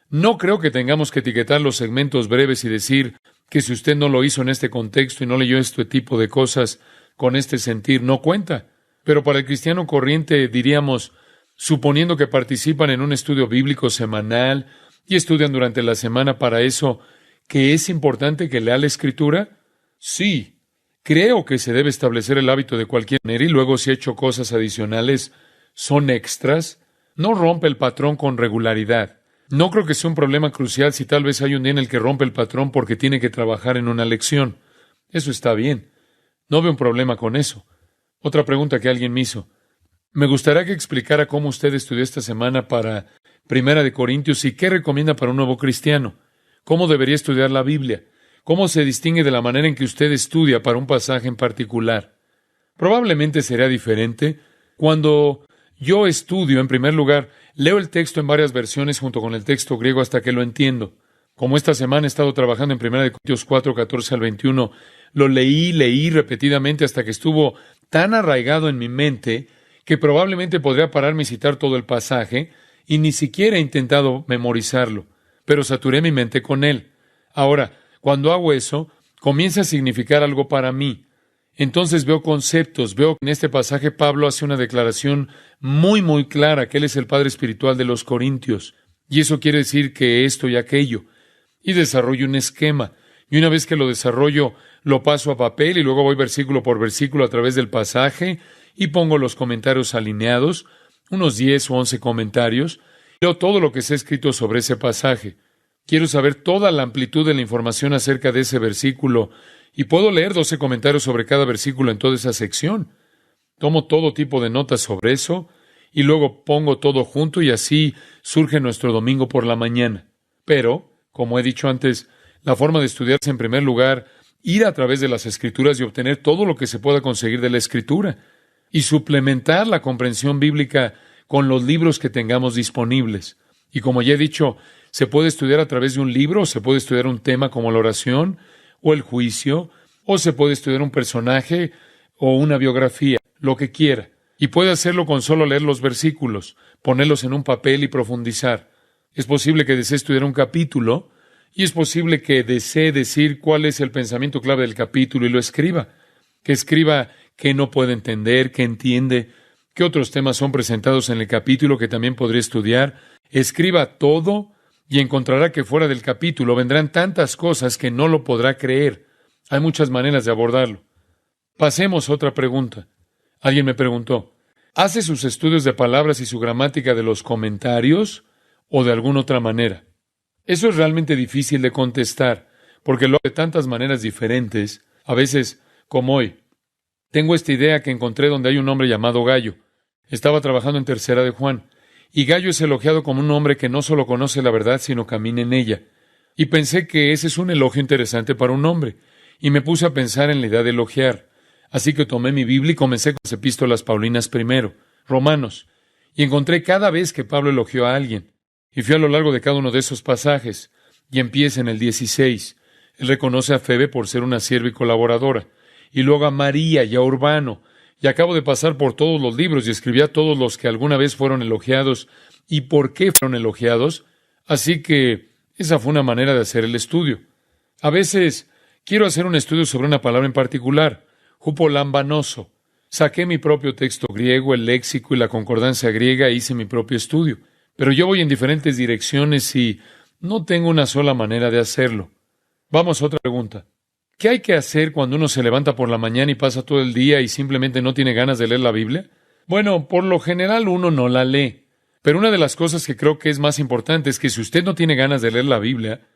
No creo que tengamos que etiquetar los segmentos breves y decir que si usted no lo hizo en este contexto y no leyó este tipo de cosas con este sentir, no cuenta. Pero para el cristiano corriente diríamos, suponiendo que participan en un estudio bíblico semanal y estudian durante la semana para eso, ¿que es importante que lea la Escritura? Sí. Creo que se debe establecer el hábito de cualquier manera y luego si ha hecho cosas adicionales, son extras. No rompe el patrón con regularidad. No creo que sea un problema crucial si tal vez hay un día en el que rompe el patrón porque tiene que trabajar en una lección. Eso está bien. No veo un problema con eso. Otra pregunta que alguien me hizo. Me gustaría que explicara cómo usted estudió esta semana para Primera de Corintios y qué recomienda para un nuevo cristiano. ¿Cómo debería estudiar la Biblia? ¿Cómo se distingue de la manera en que usted estudia para un pasaje en particular? Probablemente será diferente. Cuando yo estudio, en primer lugar, leo el texto en varias versiones junto con el texto griego hasta que lo entiendo. Como esta semana he estado trabajando en 1 Corintios 4, 14 al 21, lo leí repetidamente hasta que estuvo tan arraigado en mi mente que probablemente podría pararme y citar todo el pasaje, y ni siquiera he intentado memorizarlo, pero saturé mi mente con él. Ahora, cuando hago eso, comienza a significar algo para mí. Entonces veo conceptos, veo que en este pasaje Pablo hace una declaración muy clara que él es el padre espiritual de los corintios, y eso quiere decir que esto y aquello, y desarrollo un esquema, y una vez que lo desarrollo, lo paso a papel y luego voy versículo por versículo a través del pasaje y pongo los comentarios alineados, unos 10 o 11 comentarios, leo todo lo que se ha escrito sobre ese pasaje. Quiero saber toda la amplitud de la información acerca de ese versículo y puedo leer 12 comentarios sobre cada versículo en toda esa sección. Tomo todo tipo de notas sobre eso y luego pongo todo junto y así surge nuestro domingo por la mañana. Pero, como he dicho antes, la forma de estudiarse en primer lugar, ir a través de las Escrituras y obtener todo lo que se pueda conseguir de la Escritura y suplementar la comprensión bíblica con los libros que tengamos disponibles. Y como ya he dicho, se puede estudiar a través de un libro, se puede estudiar un tema como la oración o el juicio, o se puede estudiar un personaje o una biografía, lo que quiera. Y puede hacerlo con solo leer los versículos, ponerlos en un papel y profundizar. Es posible que desee estudiar un capítulo y es posible que desee decir cuál es el pensamiento clave del capítulo y lo escriba. Que escriba qué no puede entender, qué entiende, qué otros temas son presentados en el capítulo que también podría estudiar. Escriba todo y encontrará que fuera del capítulo vendrán tantas cosas que no lo podrá creer. Hay muchas maneras de abordarlo. Pasemos a otra pregunta. Alguien me preguntó, ¿Hace sus estudios de palabras y su gramática de los comentarios o de alguna otra manera? Eso es realmente difícil de contestar, porque lo hago de tantas maneras diferentes, a veces como hoy. Tengo esta idea que encontré donde hay un hombre llamado Gallo. Estaba trabajando en Tercera de Juan, y Gallo es elogiado como un hombre que no solo conoce la verdad, sino camina en ella. Y pensé que ese es un elogio interesante para un hombre, y me puse a pensar en la idea de elogiar. Así que tomé mi Biblia y comencé con las epístolas paulinas primero, Romanos, y encontré cada vez que Pablo elogió a alguien. Y fui a lo largo de cada uno de esos pasajes, y empieza en el 16. Él reconoce a Febe por ser una sierva y colaboradora, y luego a María y a Urbano, y acabo de pasar por todos los libros y escribí a todos los que alguna vez fueron elogiados y por qué fueron elogiados, así que esa fue una manera de hacer el estudio. A veces quiero hacer un estudio sobre una palabra en particular, hupolambanoso. Saqué mi propio texto griego, el léxico y la concordancia griega e hice mi propio estudio, pero yo voy en diferentes direcciones y no tengo una sola manera de hacerlo. Vamos a otra pregunta. ¿Qué hay que hacer cuando uno se levanta por la mañana y pasa todo el día y simplemente no tiene ganas de leer la Biblia? Bueno, por lo general uno no la lee. Pero una de las cosas que creo que es más importante es que si usted no tiene ganas de leer la Biblia,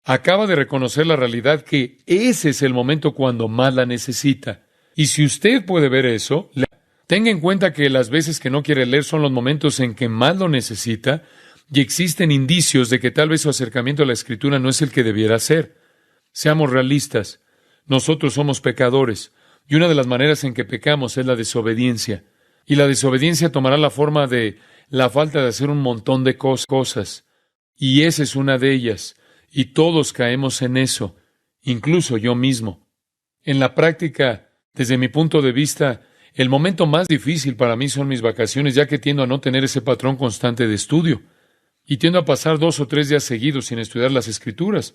acaba de reconocer la realidad que ese es el momento cuando más la necesita. Y si usted puede ver eso, tenga en cuenta que las veces que no quiere leer son los momentos en que más lo necesita y existen indicios de que tal vez su acercamiento a la Escritura no es el que debiera ser. Seamos realistas. Nosotros somos pecadores, y una de las maneras en que pecamos es la desobediencia. Y la desobediencia tomará la forma de la falta de hacer un montón de cosas. Y esa es una de ellas. Y todos caemos en eso, incluso yo mismo. En la práctica, desde mi punto de vista, el momento más difícil para mí son mis vacaciones, ya que tiendo a no tener ese patrón constante de estudio. Y tiendo a pasar 2 o 3 días seguidos sin estudiar las Escrituras.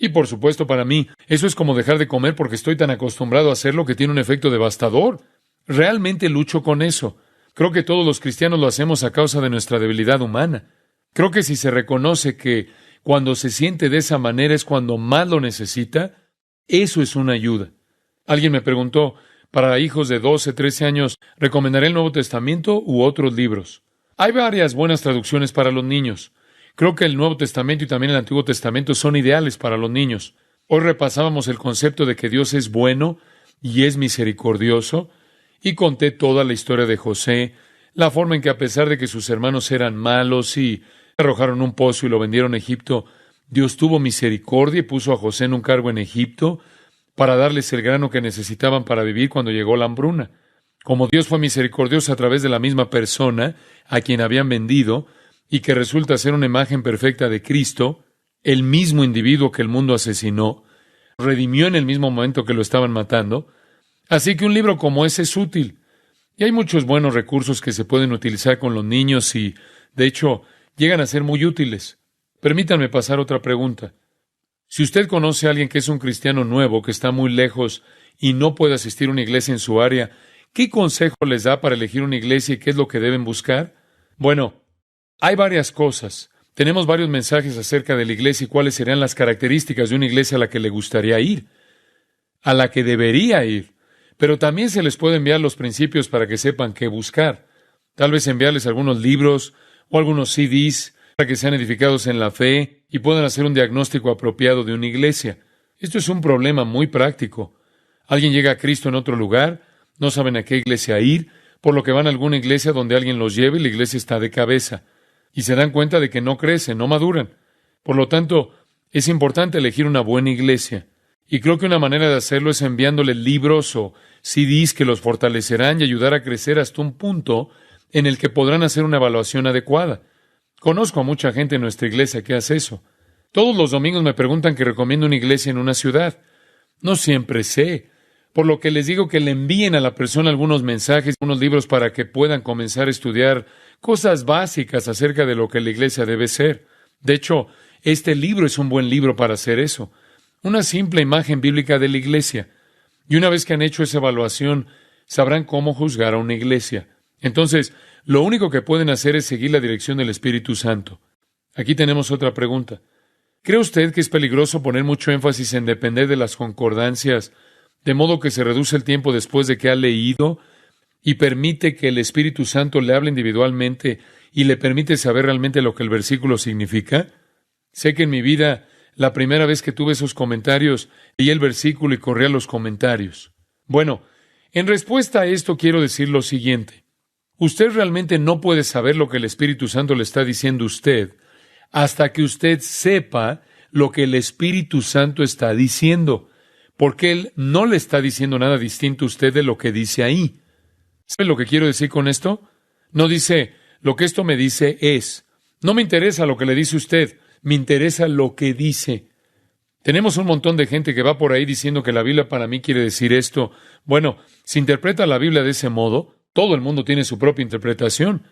Y por supuesto para mí, eso es como dejar de comer porque estoy tan acostumbrado a hacerlo que tiene un efecto devastador. Realmente lucho con eso. Creo que todos los cristianos lo hacemos a causa de nuestra debilidad humana. Creo que si se reconoce que cuando se siente de esa manera es cuando más lo necesita, eso es una ayuda. Alguien me preguntó, para hijos de 12, 13 años, ¿recomendaré el Nuevo Testamento u otros libros? Hay varias buenas traducciones para los niños. Creo que el Nuevo Testamento y también el Antiguo Testamento son ideales para los niños. Hoy repasábamos el concepto de que Dios es bueno y es misericordioso, y conté toda la historia de José, la forma en que a pesar de que sus hermanos eran malos y arrojaron un pozo y lo vendieron a Egipto, Dios tuvo misericordia y puso a José en un cargo en Egipto para darles el grano que necesitaban para vivir cuando llegó la hambruna. Como Dios fue misericordioso a través de la misma persona a quien habían vendido, y que resulta ser una imagen perfecta de Cristo, el mismo individuo que el mundo asesinó, redimió en el mismo momento que lo estaban matando. Así que un libro como ese es útil. Y hay muchos buenos recursos que se pueden utilizar con los niños y, de hecho, llegan a ser muy útiles. Permítanme pasar otra pregunta. Si usted conoce a alguien que es un cristiano nuevo, que está muy lejos y no puede asistir a una iglesia en su área, ¿qué consejo les da para elegir una iglesia y qué es lo que deben buscar? Bueno, hay varias cosas. Tenemos varios mensajes acerca de la iglesia y cuáles serían las características de una iglesia a la que le gustaría ir, a la que debería ir. Pero también se les puede enviar los principios para que sepan qué buscar. Tal vez enviarles algunos libros o algunos CDs para que sean edificados en la fe y puedan hacer un diagnóstico apropiado de una iglesia. Esto es un problema muy práctico. Alguien llega a Cristo en otro lugar, no saben a qué iglesia ir, por lo que van a alguna iglesia donde alguien los lleve y la iglesia está de cabeza. Y se dan cuenta de que no crecen, no maduran. Por lo tanto, es importante elegir una buena iglesia. Y creo que una manera de hacerlo es enviándoles libros o CDs que los fortalecerán y ayudar a crecer hasta un punto en el que podrán hacer una evaluación adecuada. Conozco a mucha gente en nuestra iglesia que hace eso. Todos los domingos me preguntan que recomiendo una iglesia en una ciudad. No siempre sé. Por lo que les digo que le envíen a la persona algunos mensajes, unos libros para que puedan comenzar a estudiar cosas básicas acerca de lo que la iglesia debe ser. De hecho, este libro es un buen libro para hacer eso. Una simple imagen bíblica de la iglesia. Y una vez que han hecho esa evaluación, sabrán cómo juzgar a una iglesia. Entonces, lo único que pueden hacer es seguir la dirección del Espíritu Santo. Aquí tenemos otra pregunta. ¿Cree usted que es peligroso poner mucho énfasis en depender de las concordancias, de modo que se reduce el tiempo después de que ha leído y permite que el Espíritu Santo le hable individualmente y le permite saber realmente lo que el versículo significa? Sé que en mi vida, la primera vez que tuve esos comentarios, leí el versículo y corrí a los comentarios. Bueno, en respuesta a esto quiero decir lo siguiente. Usted realmente no puede saber lo que el Espíritu Santo le está diciendo a usted hasta que usted sepa lo que el Espíritu Santo está diciendo, porque Él no le está diciendo nada distinto a usted de lo que dice ahí. ¿Sabe lo que quiero decir con esto? No dice, lo que esto me dice es, no me interesa lo que le dice usted, me interesa lo que dice. Tenemos un montón de gente que va por ahí diciendo que la Biblia para mí quiere decir esto. Bueno, si interpreta la Biblia de ese modo, todo el mundo tiene su propia interpretación.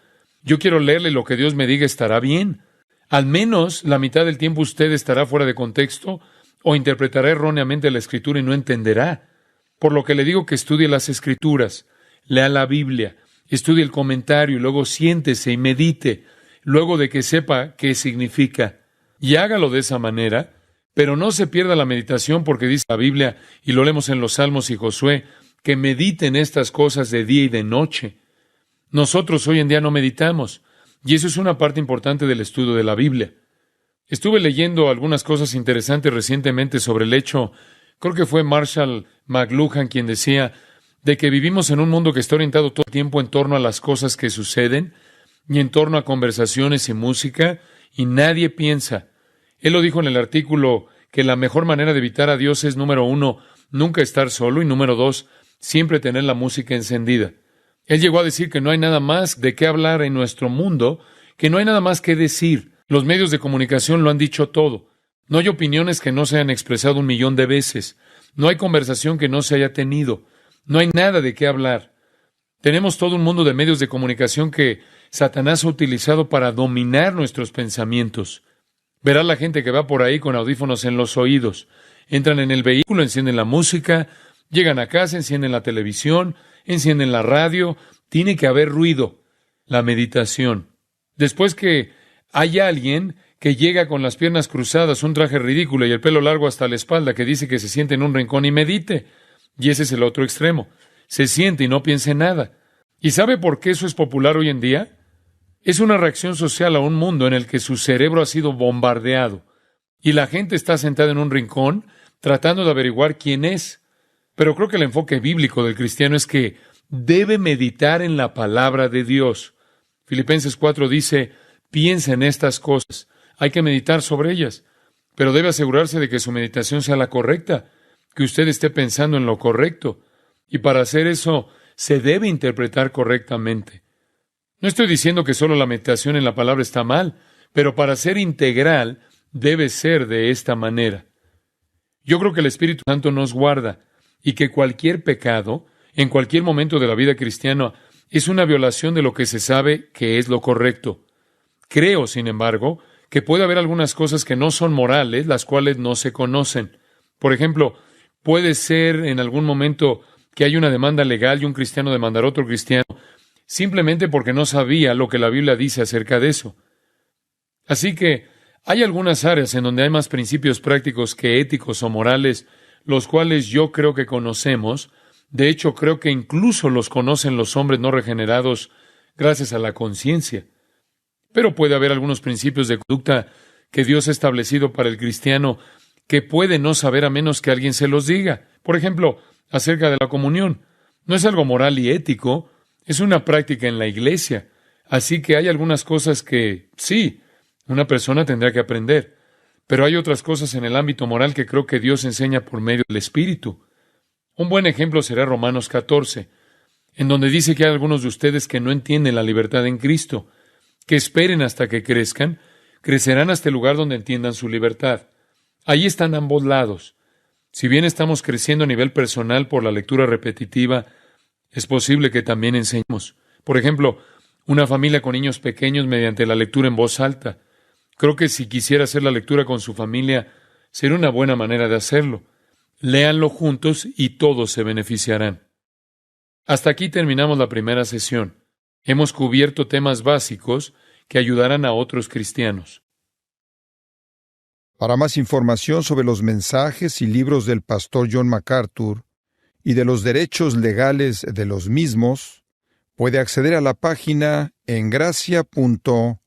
Yo quiero leerle lo que Dios me diga, estará bien. Al menos la mitad del tiempo usted estará fuera de contexto o interpretará erróneamente la Escritura y no entenderá. Por lo que le digo que estudie las Escrituras, lea la Biblia, estudie el comentario y luego siéntese y medite, luego de que sepa qué significa. Y hágalo de esa manera, pero no se pierda la meditación porque dice la Biblia, y lo leemos en los Salmos y Josué, que mediten estas cosas de día y de noche. Nosotros hoy en día no meditamos, y eso es una parte importante del estudio de la Biblia. Estuve leyendo algunas cosas interesantes recientemente sobre el hecho, creo que fue Marshall McLuhan quien decía, de que vivimos en un mundo que está orientado todo el tiempo en torno a las cosas que suceden, y en torno a conversaciones y música, y nadie piensa. Él lo dijo en el artículo que la mejor manera de evitar a Dios es, número 1, nunca estar solo, y número 2, siempre tener la música encendida. Él llegó a decir que no hay nada más de qué hablar en nuestro mundo, que no hay nada más que decir. Los medios de comunicación lo han dicho todo. No hay opiniones que no se hayan expresado 1,000,000 de veces. No hay conversación que no se haya tenido. No hay nada de qué hablar. Tenemos todo un mundo de medios de comunicación que Satanás ha utilizado para dominar nuestros pensamientos. Verá la gente que va por ahí con audífonos en los oídos. Entran en el vehículo, encienden la música, llegan a casa, encienden la televisión, encienden la radio. Tiene que haber ruido. La meditación. Después que hay alguien que llega con las piernas cruzadas, un traje ridículo y el pelo largo hasta la espalda, que dice que se siente en un rincón y medite. Y ese es el otro extremo. Se siente y no piensa en nada. ¿Y sabe por qué eso es popular hoy en día? Es una reacción social a un mundo en el que su cerebro ha sido bombardeado y la gente está sentada en un rincón tratando de averiguar quién es. Pero creo que el enfoque bíblico del cristiano es que debe meditar en la palabra de Dios. Filipenses 4 dice, piensa en estas cosas. Hay que meditar sobre ellas, pero debe asegurarse de que su meditación sea la correcta, que usted esté pensando en lo correcto. Y para hacer eso, se debe interpretar correctamente. No estoy diciendo que solo la meditación en la palabra está mal, pero para ser integral, debe ser de esta manera. Yo creo que el Espíritu Santo nos guarda y que cualquier pecado, en cualquier momento de la vida cristiana, es una violación de lo que se sabe que es lo correcto. Creo, sin embargo, que puede haber algunas cosas que no son morales, las cuales no se conocen. Por ejemplo, puede ser en algún momento que hay una demanda legal y un cristiano demandar a otro cristiano simplemente porque no sabía lo que la Biblia dice acerca de eso. Así que hay algunas áreas en donde hay más principios prácticos que éticos o morales, los cuales yo creo que conocemos. De hecho, creo que incluso los conocen los hombres no regenerados gracias a la conciencia. Pero puede haber algunos principios de conducta que Dios ha establecido para el cristiano que puede no saber a menos que alguien se los diga. Por ejemplo, acerca de la comunión. No es algo moral y ético, es una práctica en la iglesia. Así que hay algunas cosas que, sí, una persona tendrá que aprender. Pero hay otras cosas en el ámbito moral que creo que Dios enseña por medio del Espíritu. Un buen ejemplo será Romanos 14, en donde dice que hay algunos de ustedes que no entienden la libertad en Cristo, que esperen hasta que crezcan, crecerán hasta el lugar donde entiendan su libertad. Ahí están ambos lados. Si bien estamos creciendo a nivel personal por la lectura repetitiva, es posible que también enseñemos. Por ejemplo, una familia con niños pequeños mediante la lectura en voz alta. Creo que si quisiera hacer la lectura con su familia, sería una buena manera de hacerlo. Léanlo juntos y todos se beneficiarán. Hasta aquí terminamos la primera sesión. Hemos cubierto temas básicos que ayudarán a otros cristianos. Para más información sobre los mensajes y libros del pastor John MacArthur y de los derechos legales de los mismos, Puede acceder a la página en gracia.org.